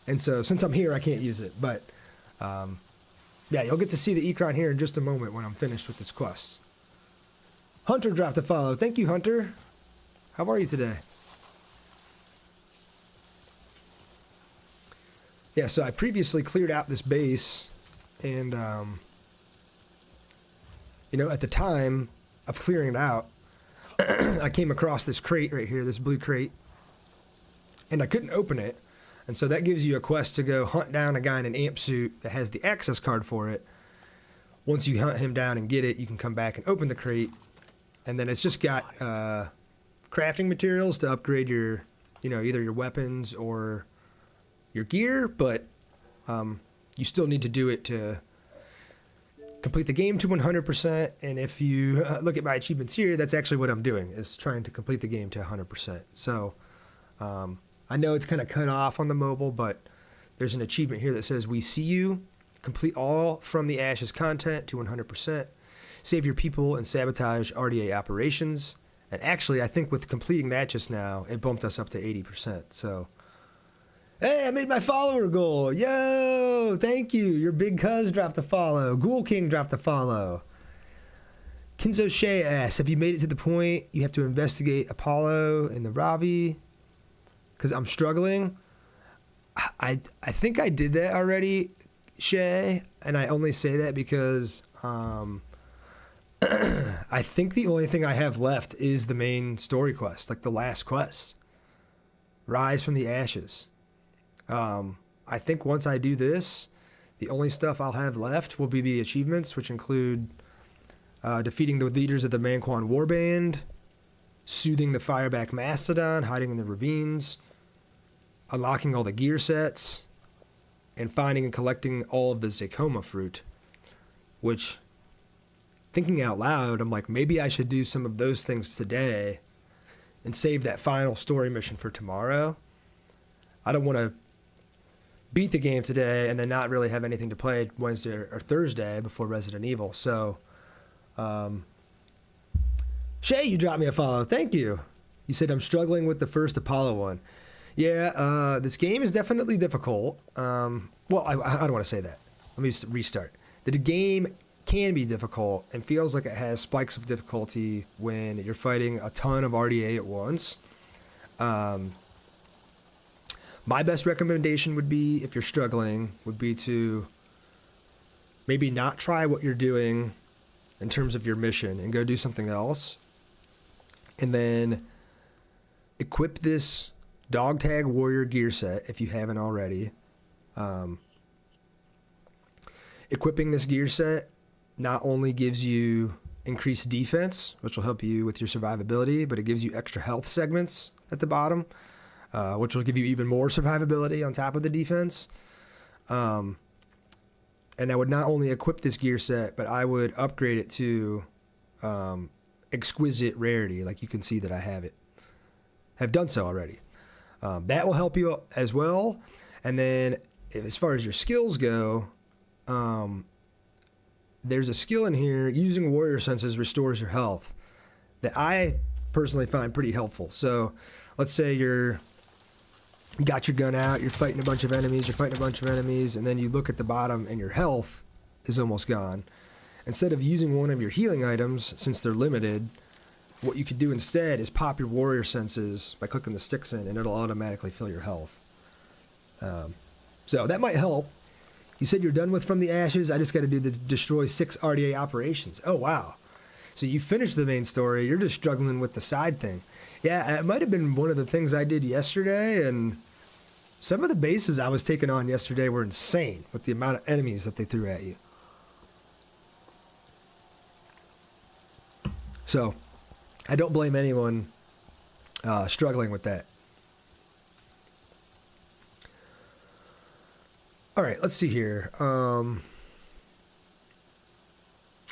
And so, since I'm here, I can't use it. But, yeah, you'll get to see the Ikran here in just a moment when I'm finished with this quest. Hunter dropped a follow. Thank you, Hunter. How are you today? Yeah, so I previously cleared out this base, and, you know, at the time of clearing it out, I came across this crate right here, this blue crate, and I couldn't open it. And so that gives you a quest to go hunt down a guy in an amp suit that has the access card for it. Once you hunt him down and get it, you can come back and open the crate. And then it's just got crafting materials to upgrade your, you know, either your weapons or your gear, but you still need to do it to complete the game to 100%. And if you look at my achievements here, that's actually what I'm doing, is trying to complete the game to 100%. So I know it's kind of cut off on the mobile, but there's an achievement here that says, "We see you. Complete all from the Ashes content to 100%. Save your people and sabotage RDA operations." And actually, I think with completing that just now, it bumped us up to 80%. So, hey, I made my follower goal. Yo, thank you. Your big cuz dropped a follow. Ghoul King dropped a follow. Kinzo Shea asks, have you made it to the point you have to investigate Apollo in the Ravi? Because I'm struggling. I think I did that already, Shay, and I only say that because I think the only thing I have left is the main story quest, like the last quest. Rise from the Ashes. I think once I do this, the only stuff I'll have left will be the achievements, which include defeating the leaders of the Manquan Warband, soothing the Fireback Mastodon, hiding in the ravines, unlocking all the gear sets, and finding and collecting all of the Zakoma fruit, which, thinking out loud, I'm like, maybe I should do some of those things today and save that final story mission for tomorrow. I don't want to beat the game today and then not really have anything to play Wednesday or Thursday before Resident Evil. So, Shay, you dropped me a follow. Thank you. You said I'm struggling with the first Apollo one. Yeah, this game is definitely difficult. Well, I don't want to say that. Let me restart. The game can be difficult and feels like it has spikes of difficulty when you're fighting a ton of RDA at once. My best recommendation would be, if you're struggling, would be to maybe not try what you're doing in terms of your mission and go do something else. And then equip this Dog Tag Warrior gear set if you haven't already. Equipping this gear set not only gives you increased defense, which will help you with your survivability, but it gives you extra health segments at the bottom, which will give you even more survivability on top of the defense. And I would not only equip this gear set, but I would upgrade it to exquisite rarity, like you can see that I have done so already. That will help you as well. And then as far as your skills go, there's a skill in here, using warrior senses restores your health, that I personally find pretty helpful. So let's say you got your gun out, you're fighting a bunch of enemies, and then you look at the bottom and your health is almost gone. Instead of using one of your healing items, since they're limited, what you could do instead is pop your warrior senses by clicking the sticks in, and it'll automatically fill your health. So that might help. You said you're done with From the Ashes. I just got to do the destroy 6 RDA operations. Oh, wow. So you finished the main story. You're just struggling with the side thing. Yeah, it might have been one of the things I did yesterday, and some of the bases I was taking on yesterday were insane with the amount of enemies that they threw at you. So I don't blame anyone struggling with that. All right, let's see here.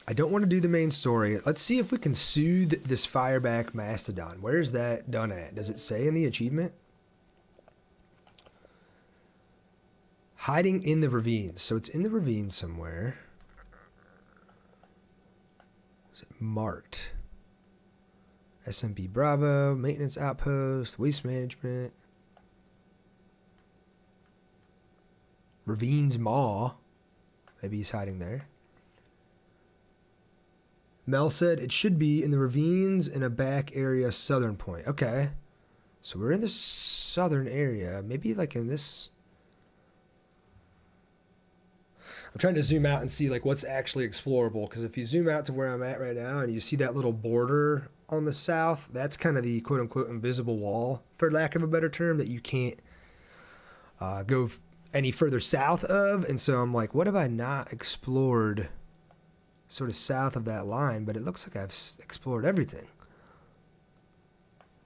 I don't want to do the main story. Let's see if we can soothe this Fireback Mastodon. Where is that done at? Does it say in the achievement? Hiding in the ravines. So it's in the ravines somewhere. Is it marked? SMB Bravo, Maintenance Outpost, Waste Management. Ravines Maw. Maybe he's hiding there. Mel said it should be in the ravines in a back area southern point. Okay. So we're in the southern area. Maybe like in this. I'm trying to zoom out and see like what's actually explorable. Because if you zoom out to where I'm at right now and you see that little border on the south, that's kind of the quote unquote invisible wall, for lack of a better term, that you can't go any further south of. And so I'm like, what have I not explored sort of south of that line? But it looks like I've explored everything.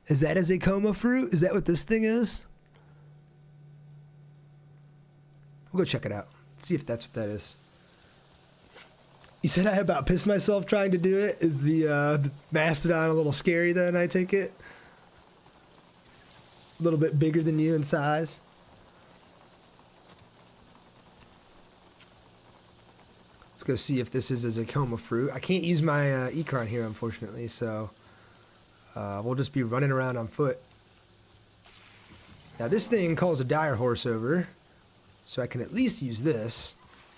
Is that a Zakoma fruit? Is that what this thing is? We'll go check it out. See if that's what that is. You said I about pissed myself trying to do it. Is the Mastodon a little scary then, I take it? A little bit bigger than you in size? go see if this is a Zacoma fruit. I can't use my Ecron here, unfortunately, so we'll just be running around on foot. Now this thing calls a dire horse over, so I can at least use this.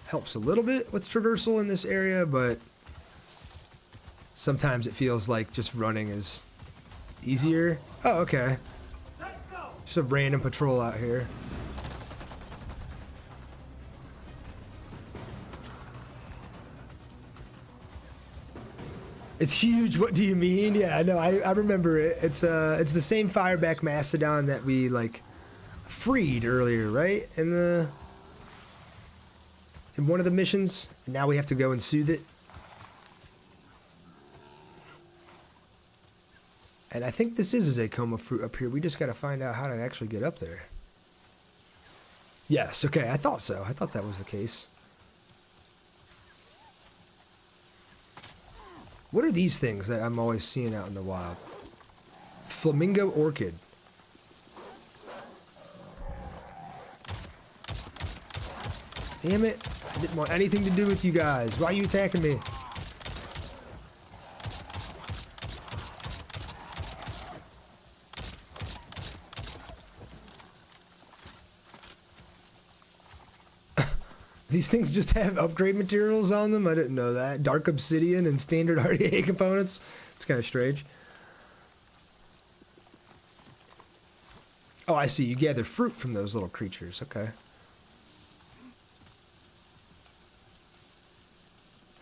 Helps a little bit with traversal in this area, but sometimes it feels like just running is easier. Oh, okay. Just a random patrol out here. It's huge. What do you mean? Yeah, no, I remember it. It's the same Fireback Mastodon that we like freed earlier, right? In one of the missions. And now we have to go and soothe it. And I think this is a Zacoma fruit up here. We just got to find out how to actually get up there. Yes, okay, I thought so. I thought that was the case. What are these things that I'm always seeing out in the wild? Flamingo orchid. Damn it. I didn't want anything to do with you guys. Why are you attacking me? These things just have upgrade materials on them? I didn't know that. Dark obsidian and standard RDA components? It's kind of strange. Oh, I see. You gather fruit from those little creatures. Okay.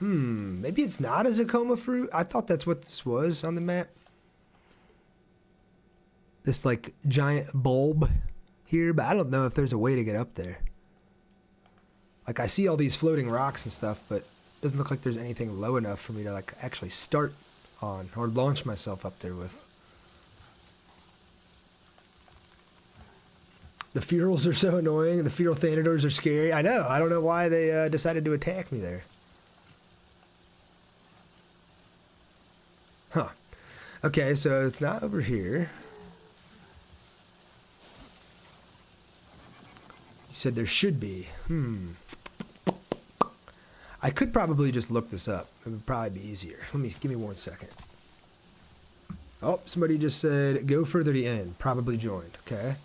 Maybe it's not a Zacoma fruit? I thought that's what this was on the map. This, like, giant bulb here, but I don't know if there's a way to get up there. Like, I see all these floating rocks and stuff, but it doesn't look like there's anything low enough for me to, like, actually start on or launch myself up there with. The Ferals are so annoying. The Feral Thanadors are scary. I know. I don't know why they decided to attack me there. Huh. Okay, so it's not over here. You said there should be. I could probably just look this up. It would probably be easier. Give me 1 second. Oh, somebody just said go further to the end. Probably joined. Okay.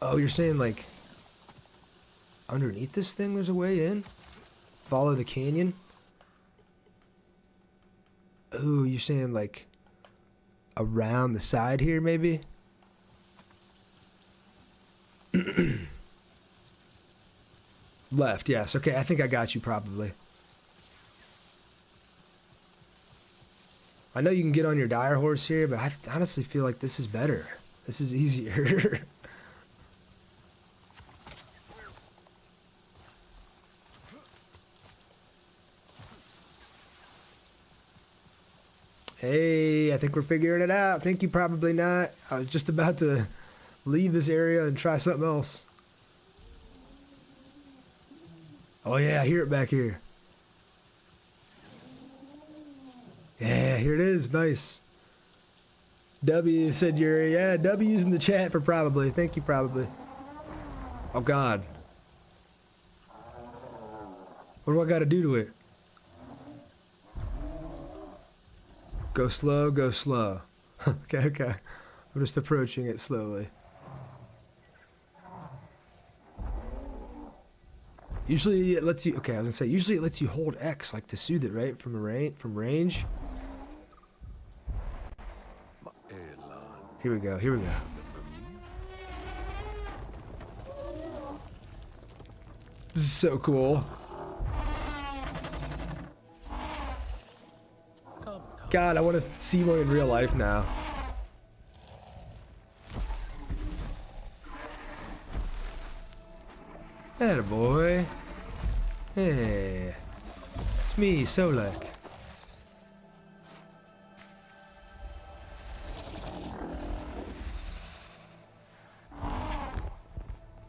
Oh, you're saying like underneath this thing there's a way in? Follow the canyon? Oh, you're saying like around the side here maybe? Left, yes. Okay, I think I got you probably. I know you can get on your dire horse here, but I honestly feel like this is better. This is easier. Hey, I think we're figuring it out. Think you probably not. I was just about to leave this area and try something else. Oh yeah, I hear it back here. Yeah, here it is. Nice. W said W's in the chat for probably. Thank you, probably. Oh God. What do I got to do to it? Go slow, go slow. Okay. I'm just approaching it slowly. Usually it lets you, okay, I was gonna say, usually it lets you hold X, like to soothe it, right? From range. Here we go. This is so cool. God, I want to see one in real life now. Attaboy. Hey. It's me, Solak.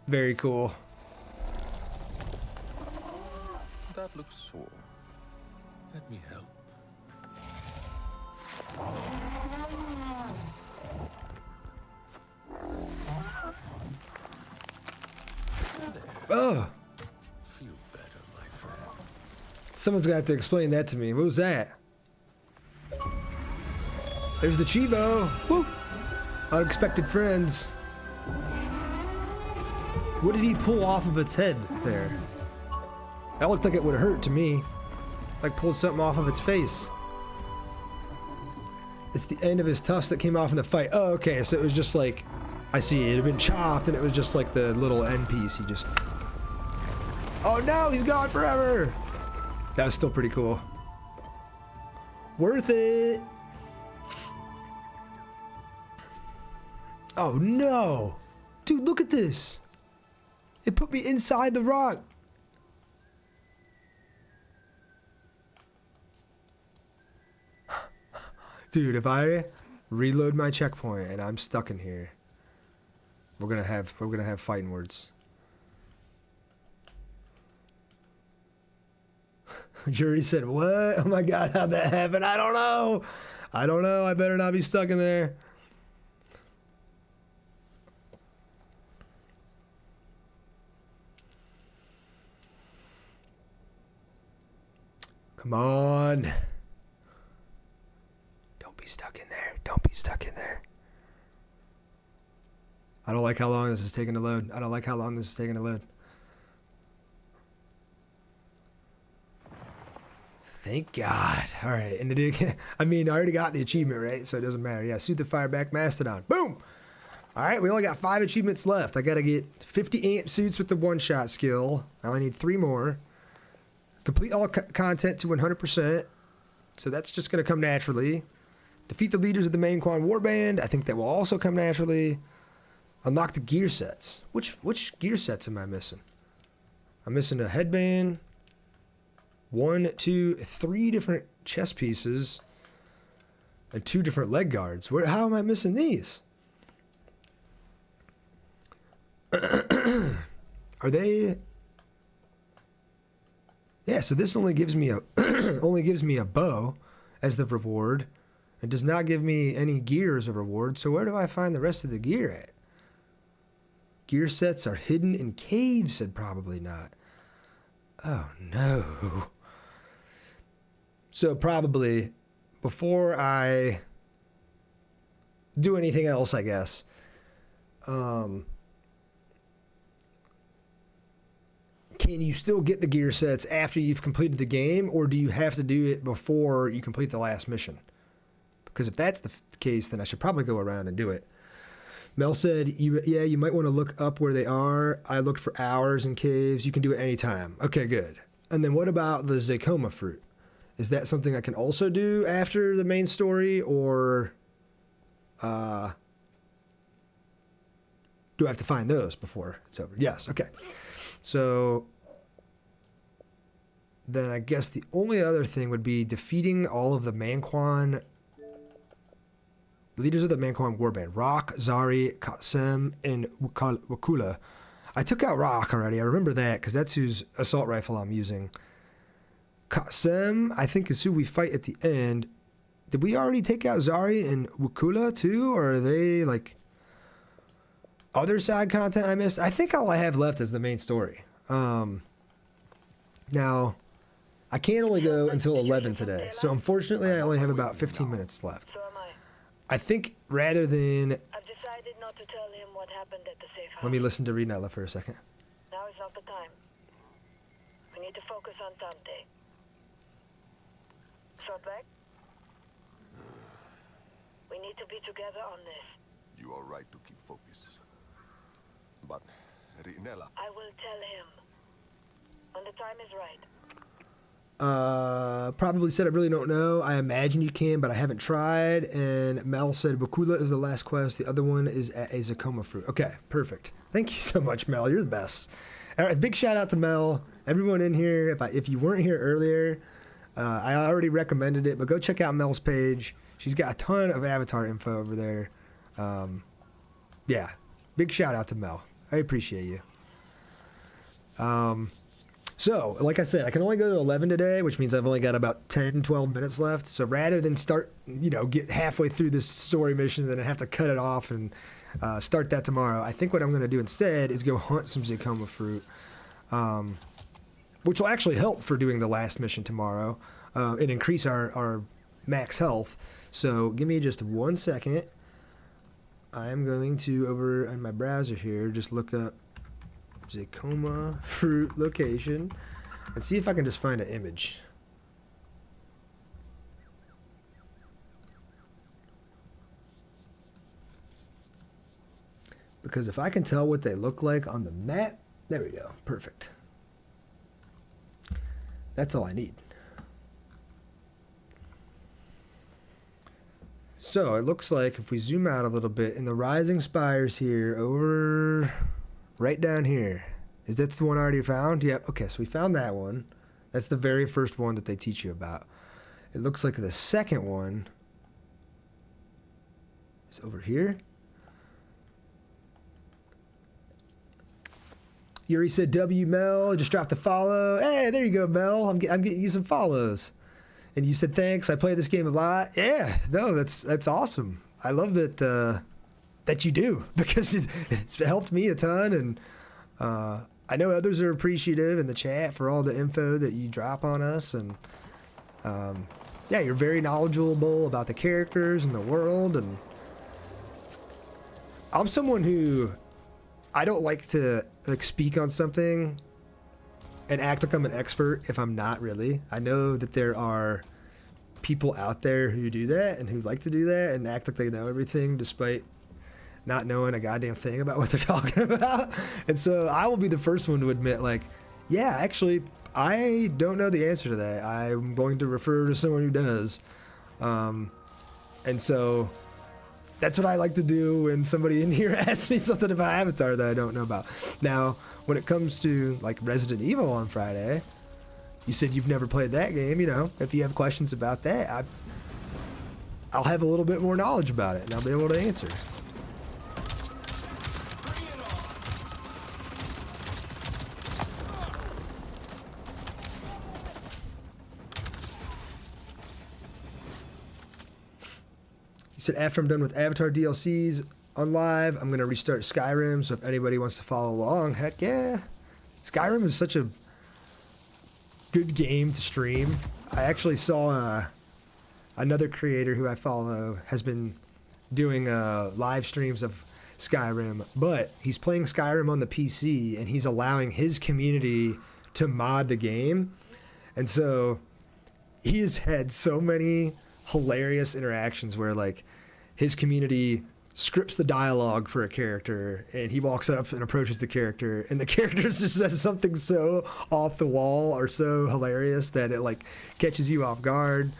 Very cool. That looks sore. Let me help. There. Oh, Feel better, my friend. someone's gonna have to explain that to me. What was that? There's the Chibo. Woo! Unexpected friends. What did he pull off of its head there? That looked like it would hurt to me. Like pulled something off of its face. It's the end of his tusk that came off in the fight. Oh, okay, so it was just like, I see, it had been chopped and it was just like the little end piece. He just... Oh no, he's gone forever! That was still pretty cool. Worth it! Oh no! Dude, look at this! It put me inside the rock! Dude, if I reload my checkpoint and I'm stuck in here, we're gonna have fighting words. Jury said, what? Oh my god, how'd that happen? I don't know. I don't know. I better not be stuck in there. Come on. Don't be stuck in there. Don't be stuck in there. I don't like how long this is taking to load. I don't like how long this is taking to load. Thank God. All right. And I mean, I already got the achievement, right? So it doesn't matter. Yeah, Soothe the Fireback Mastodon. Boom! All right, we only got 5 achievements left. I got to get 50 amp suits with the one-shot skill. I only need 3 more. Complete all content to 100%. So that's just going to come naturally. Defeat the leaders of the main Quan Warband. I think that will also come naturally. Unlock the gear sets. Which gear sets am I missing? I'm missing a headband. 1, 2, 3 different chest pieces. And 2 different leg guards. How am I missing these? Are they... Yeah, so this only gives me a bow as the reward. It does not give me any gear as a reward. So where do I find the rest of the gear at? Gear sets are hidden in caves, said probably not. Oh no. So probably before I do anything else, I guess, can you still get the gear sets after you've completed the game, or do you have to do it before you complete the last mission? Because if that's the case, then I should probably go around and do it. Mel said, yeah, you might want to look up where they are. I looked for hours in caves. You can do it anytime. Okay, good. And then what about the Zakoma fruit? Is that something I can also do after the main story, or do I have to find those before it's over? Yes, okay. So then I guess the only other thing would be defeating all of the Manquan leaders of the Manquan Warband. Rock, Zari, Katsem, and Wakula. I took out Rock already. I remember that because that's whose assault rifle I'm using. Katsem, I think, is who we fight at the end. Did we already take out Zari and Wakula too? Or are they like other side content I missed? I think all I have left is the main story. Now, I can only go until 11 today. So unfortunately, I only have about 15 minutes left. So am I. I think rather than... I've decided not to tell him what happened at the safe house. Let me listen to Renella for a second. Now is not the time. We need to focus on Dante. Shortback? We need to be together on this. You are right to keep focus. But, Rinella, I will tell him. When the time is right. Probably said I really don't know. I imagine you can, but I haven't tried. And Mel said Bakula is the last quest. The other one is at a Zakoma fruit. Okay, perfect. Thank you so much, Mel. You're the best. All right, big shout out to Mel. Everyone in here. If you weren't here earlier, I already recommended it, but go check out Mel's page. She's got a ton of avatar info over there. Yeah, big shout out to Mel. I appreciate you. So, like I said, I can only go to 11 today, which means I've only got about 10, 12 minutes left. So rather than get halfway through this story mission and then have to cut it off and start that tomorrow, I think what I'm going to do instead is go hunt some Zakoma fruit. which will actually help for doing the last mission tomorrow and increase our max health. So give me just 1 second. I'm going to, over in my browser here, just look up Zacoma fruit location and see if I can just find an image. Because if I can tell what they look like on the map, there we go, perfect. That's all I need. So it looks like if we zoom out a little bit in the rising spires here, over right down here, is that the one I already found? Yep. Okay, so we found that one. That's the very first one that they teach you about. It looks like the second one is over here. Yuri said, W Mel, just dropped a follow. Hey, there you go, Mel. I'm getting you some follows. And you said, thanks, I play this game a lot. Yeah, no, that's awesome. I love that that you do, because it's helped me a ton. And I know others are appreciative in the chat for all the info that you drop on us. And yeah, you're very knowledgeable about the characters and the world. And I'm someone who, I don't like to like speak on something and act like I'm an expert if I'm not really. I know that there are people out there who do that and who like to do that and act like they know everything despite not knowing a goddamn thing about what they're talking about. And so I will be the first one to admit, like, yeah, actually, I don't know the answer to that. I'm going to refer to someone who does. And so that's what I like to do when somebody in here asks me something about Avatar that I don't know about. Now, when it comes to like Resident Evil on Friday, you said you've never played that game. You know, if you have questions about that, I'll have a little bit more knowledge about it and I'll be able to answer. You said after I'm done with Avatar DLCs on live, I'm going to restart Skyrim, so if anybody wants to follow along, heck yeah. Skyrim is such a good game to stream. I actually saw another creator who I follow has been doing live streams of Skyrim, but he's playing Skyrim on the PC, and he's allowing his community to mod the game. And so he has had so many hilarious interactions where like his community scripts the dialogue for a character and he walks up and approaches the character and the character just says something so off the wall or so hilarious that it like catches you off guard,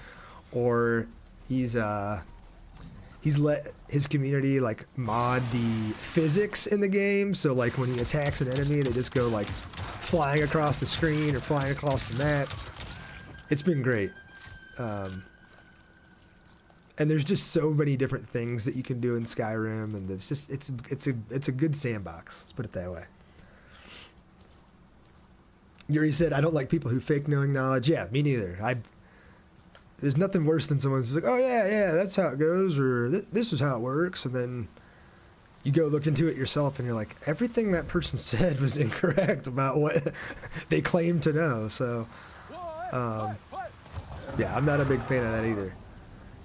or he's let his community like mod the physics in the game, so like when he attacks an enemy they just go like flying across the screen or flying across the map. It's been great. And there's just so many different things that you can do in Skyrim, and it's just it's a good sandbox. Let's put it that way. Yuri said, "I don't like people who fake knowing knowledge." Yeah, me neither. There's nothing worse than someone who's like, "Oh yeah, that's how it goes," or "This is how it works," and then you go look into it yourself, and you're like, everything that person said was incorrect about what they claim to know. So, yeah, I'm not a big fan of that either.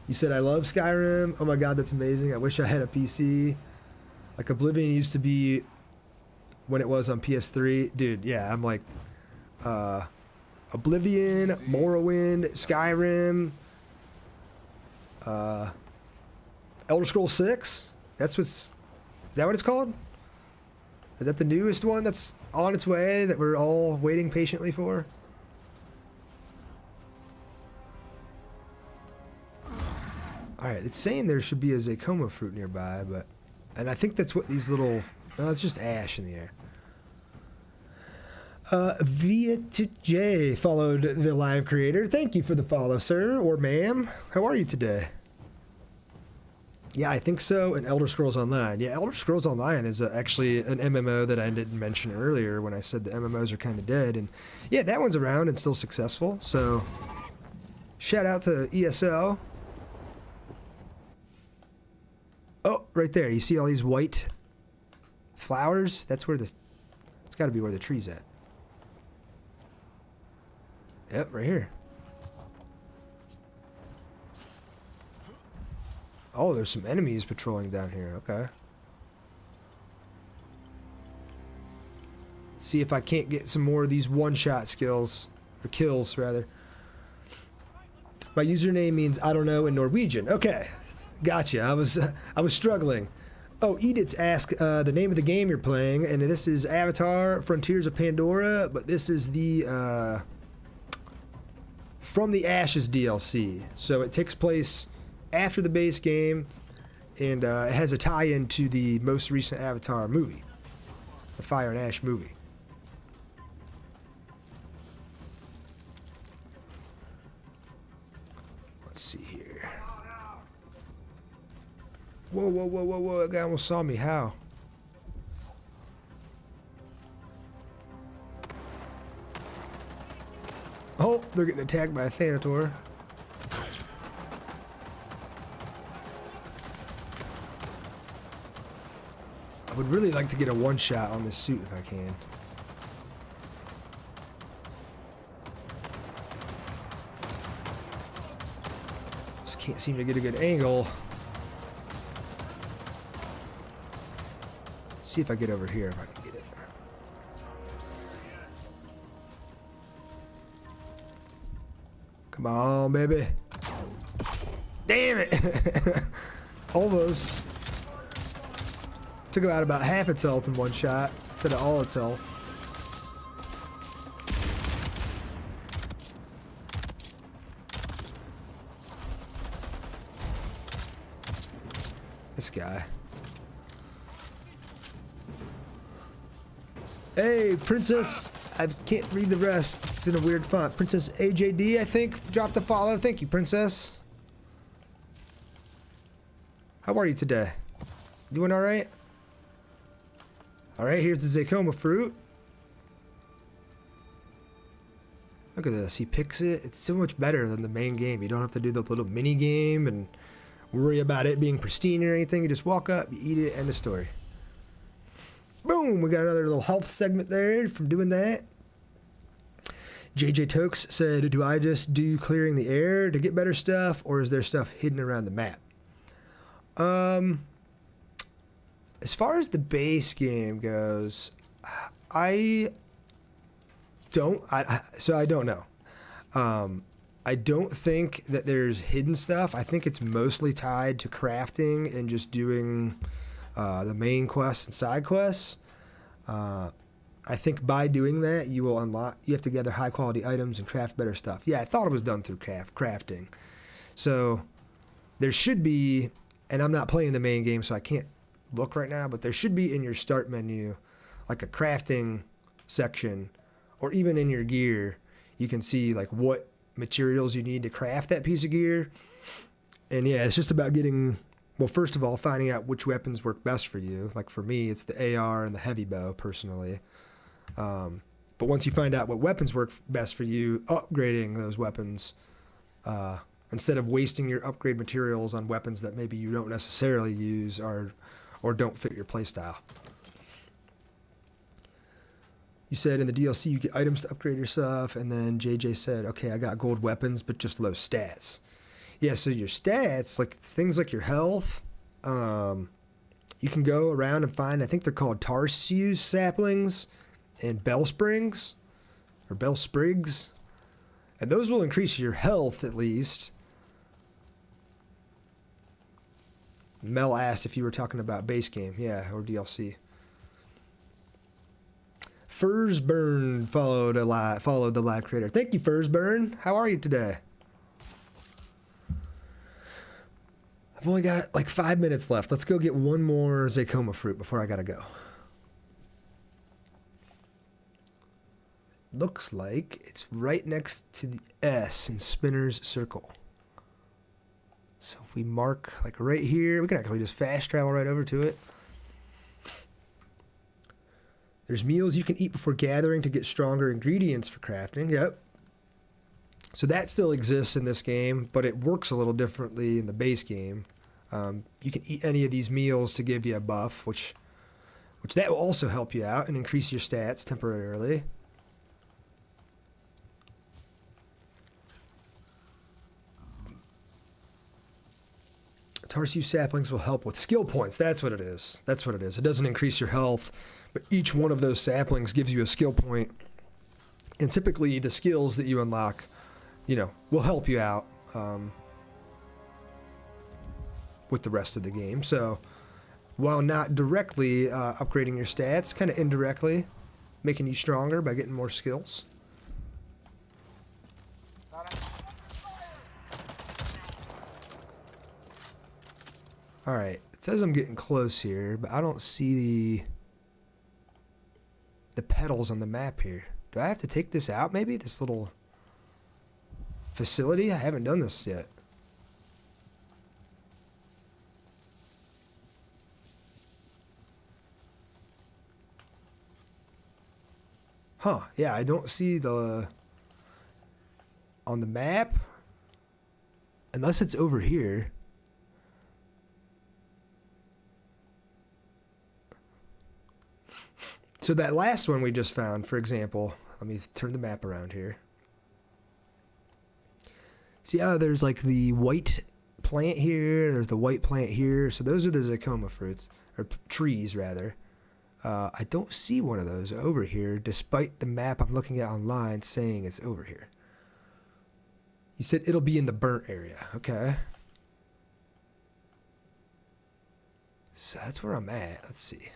You said, I love Skyrim. Oh my god, that's amazing. I wish I had a PC. Like Oblivion used to be when it was on PS3. Dude, yeah, I'm like Oblivion, Morrowind, Skyrim, Elder Scrolls 6. Is that what it's called? Is that the newest one that's on its way that we're all waiting patiently for? Alright, it's saying there should be a Zacoma fruit nearby, and I think that's what these little... No, it's just ash in the air. Viet followed the live creator. Thank you for the follow, sir, or ma'am. How are you today? Yeah, I think so, and Elder Scrolls Online. Yeah, Elder Scrolls Online is actually an MMO that I didn't mention earlier when I said the MMOs are kind of dead, and yeah, that one's around and still successful, so shout out to ESL. Oh, right there. You see all these white flowers? That's where it's got to be where the tree's at. Yep, right here. Oh, there's some enemies patrolling down here. Okay. See if I can't get some more of these one-shot skills. Or kills, rather. My username means I don't know in Norwegian. Okay. Gotcha. I was struggling. Oh, Edith's asked the name of the game you're playing, and this is Avatar Frontiers of Pandora, but this is the From the Ashes DLC. So it takes place after the base game, and it has a tie-in to the most recent Avatar movie, the Fire and Ash movie. Let's see here. Whoa, whoa, whoa, whoa, whoa, that guy almost saw me. How? Oh, they're getting attacked by a Thanator. I would really like to get a one-shot on this suit if I can. Just can't seem to get a good angle. See if I get over here if I can get it. Come on, baby. Damn it. Almost. Took out about half its health in one shot instead of all its health. This guy. Hey, Princess. I can't read the rest. It's in a weird font. Princess AJD, I think, dropped a follow. Thank you, Princess. How are you today? Doing all right? All right, here's the Zakoma fruit. Look at this. He picks it. It's so much better than the main game. You don't have to do the little mini game and worry about it being pristine or anything. You just walk up, you eat it, end of story. Boom! We got another little health segment there from doing that. JJ Tokes said, do I just do clearing the air to get better stuff, or is there stuff hidden around the map? As far as the base game goes, I don't know. I don't think that there's hidden stuff. I think it's mostly tied to crafting and just doing the main quests and side quests. I think by doing that, you have to gather high quality items and craft better stuff. Yeah, I thought it was done through crafting. So there should be, and I'm not playing the main game, so I can't look right now, but there should be in your start menu like a crafting section, or even in your gear, you can see like what materials you need to craft that piece of gear. And yeah, it's just about getting, well, first of all, finding out which weapons work best for you. Like for me, it's the AR and the heavy bow personally. But once you find out what weapons work best for you, upgrading those weapons, instead of wasting your upgrade materials on weapons that maybe you don't necessarily use or don't fit your playstyle. You said in the DLC you get items to upgrade your stuff, and then JJ said, okay, I got gold weapons, but just low stats. Yeah, so your stats, like things like your health, you can go around and find, I think they're called Tarsius saplings and bell springs, or bell sprigs, and those will increase your health at least. Mel asked if you were talking about base game, yeah, or DLC. Fursburn followed the live creator. Thank you, Fursburn. How are you today? I've only got like 5 minutes left. Let's go get one more Zakoma fruit before I gotta go. Looks like it's right next to the S in Spinner's Circle. So if we mark like right here, we can actually just fast travel right over to it. There's meals you can eat before gathering to get stronger ingredients for crafting. Yep. So that still exists in this game, but it works a little differently in the base game. You can eat any of these meals to give you a buff, which that will also help you out and increase your stats temporarily. Tarsu saplings will help with skill points. That's what it is. That's what it is. It doesn't increase your health, but each one of those saplings gives you a skill point. And typically the skills that you unlock, you know, will help you out with the rest of the game. So while not directly upgrading your stats, kind of indirectly making you stronger by getting more skills. Alright, it says I'm getting close here, but I don't see the pedals on the map here. Do I have to take this out maybe? This little facility? I haven't done this yet. Huh, yeah, I don't see the... on the map. Unless it's over here. So that last one we just found, for example, let me turn the map around here. See how there's like the white plant here, there's the white plant here. So those are the Zacoma fruits, or trees rather. I don't see one of those over here, despite the map I'm looking at online saying it's over here. You said it'll be in the burnt area, okay. So that's where I'm at, let's see.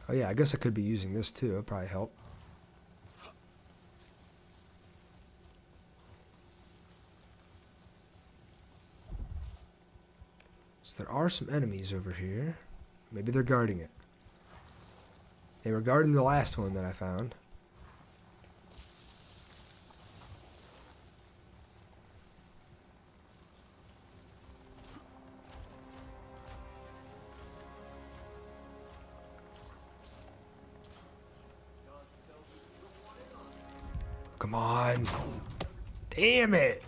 Oh yeah, I guess I could be using this too. It'll probably help. So there are some enemies over here. Maybe they're guarding it. They were guarding the last one that I found. Come on. Damn it.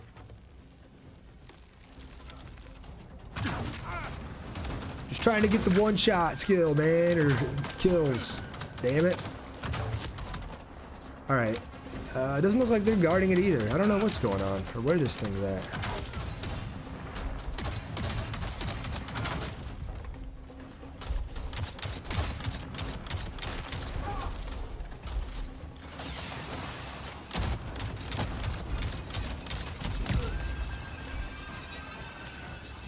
Just trying to get the one-shot skill, man, or kills. Damn it. Alright. It doesn't look like they're guarding it either. I don't know what's going on, or where this thing's at.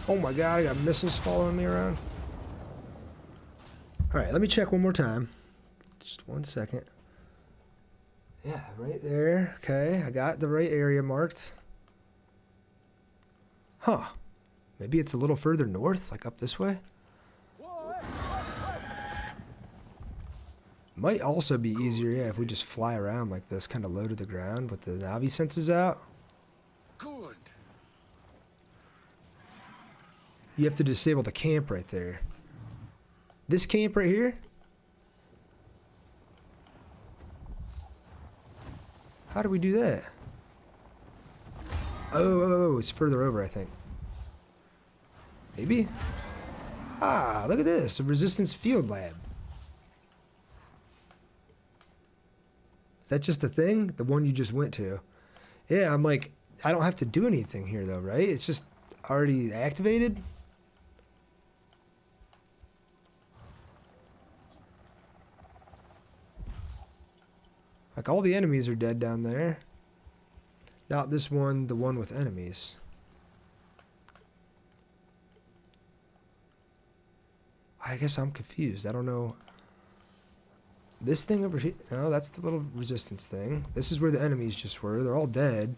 Oh my god, I got missiles following me around. Alright, let me check one more time. Just 1 second. Yeah, right there. Okay, I got the right area marked. Huh. Maybe it's a little further north, like up this way? Might also be easier, yeah, if we just fly around like this, kind of low to the ground with the Navi senses out. Good. You have to disable the camp right there. This camp right here? How do we do that? Oh, it's further over, I think. Maybe? Ah, look at this. A resistance field lab. Is that just a thing? The one you just went to? Yeah, I'm like, I don't have to do anything here though, right? It's just already activated? Like, all the enemies are dead down there. Not this one, the one with enemies. I guess I'm confused. I don't know. This thing over here? No, that's the little resistance thing. This is where the enemies just were. They're all dead.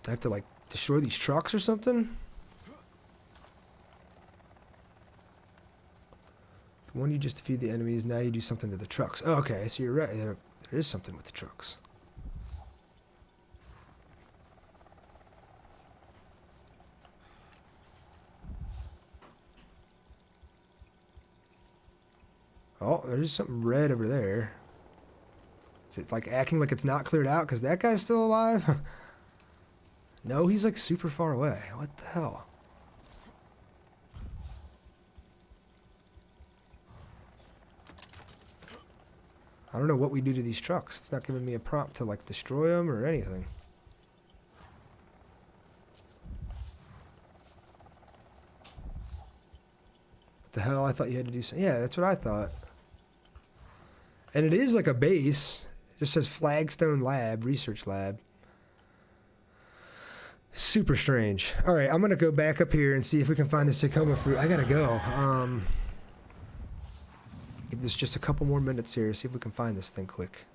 Do I have to, like, destroy these trucks or something? The one you just defeat the enemies, now you do something to the trucks. Oh, okay, so you're right. There is something with the trucks. Oh, there's something red over there. Is it like acting like it's not cleared out because that guy's still alive? No, he's like super far away. What the hell? I don't know what we do to these trucks. It's not giving me a prompt to like destroy them or anything. What the hell? I thought you had to do something. Yeah, that's what I thought. And it is like a base. It just says Flagstone Lab, Research Lab. Super strange. All right, I'm going to go back up here and see if we can find the Sakoma fruit. I got to go. Give this just a couple more minutes here. See if we can find this thing quick.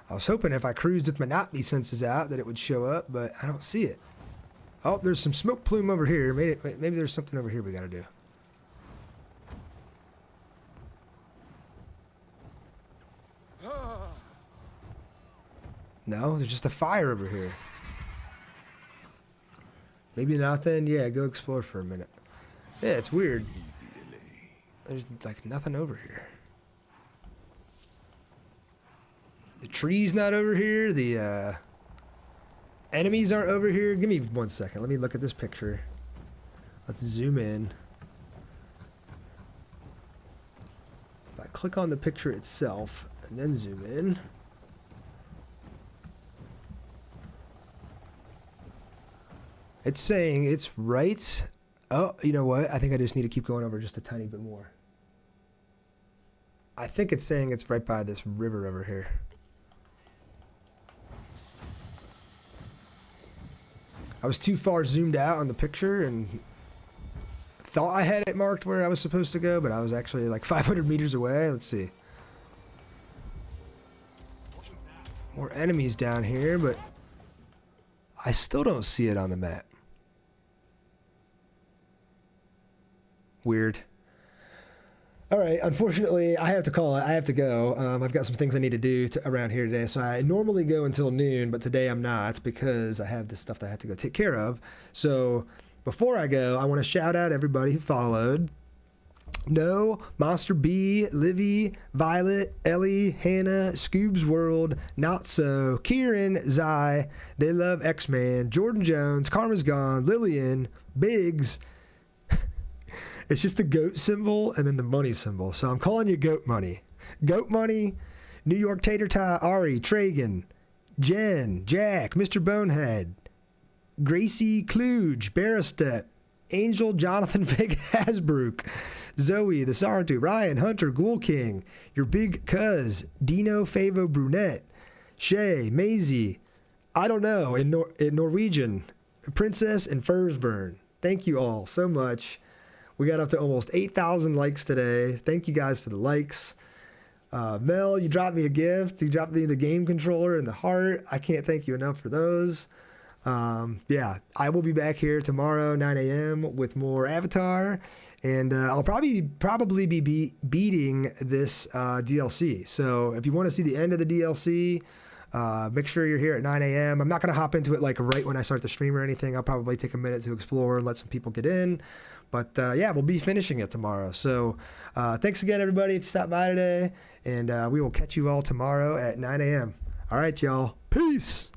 I was hoping if I cruised with my Nazi senses out that it would show up, but I don't see it. Oh, there's some smoke plume over here. Maybe there's something over here we got to do. No, there's just a fire over here. Maybe not then. Yeah, go explore for a minute. Yeah, it's weird. There's like nothing over here. The tree's not over here. The enemies aren't over here. Give me 1 second. Let me look at this picture. Let's zoom in. If I click on the picture itself and then zoom in. It's saying it's right. Oh, you know what? I think I just need to keep going over just a tiny bit more. I think it's saying it's right by this river over here. I was too far zoomed out on the picture and thought I had it marked where I was supposed to go, but I was actually like 500 meters away. Let's see. More enemies down here, but I still don't see it on the map. Weird. All right, unfortunately, I have to call it. I have to go. I've got some things I need to do around here today. So I normally go until noon, but today I'm not because I have this stuff that I have to go take care of. So before I go, I want to shout out everybody who followed. No, Monster B, Livy, Violet, Ellie, Hannah, Scoobs World, Not So, Kieran, Zai, They Love X-Man, Jordan Jones, Karma's Gone, Lillian, Biggs. It's just the goat symbol and then the money symbol. So I'm calling you Goat Money. Goat Money, New York Tater Tie, Ari, Tragan, Jen, Jack, Mr. Bonehead, Gracie Kluge, Barristep, Angel, Jonathan Vig Hasbrook, Zoe, the Sartu, Ryan, Hunter, Ghoul King, Your Big Cuz, Dino Favo Brunette, Shay, Maisie, I don't know, in Norwegian, Princess and Fursburn. Thank you all so much. We got up to almost 8,000 likes today. Thank you guys for the likes. Mel, you dropped me a gift. You dropped me the game controller and the heart. I can't thank you enough for those. Yeah, I will be back here tomorrow, 9 a.m. with more Avatar. And I'll probably be beating this DLC. So if you want to see the end of the DLC, make sure you're here at 9 a.m. I'm not going to hop into it like right when I start the stream or anything. I'll probably take a minute to explore and let some people get in. But yeah, we'll be finishing it tomorrow. So thanks again, everybody, if you stopped by today. And we will catch you all tomorrow at 9 a.m. All right, y'all. Peace.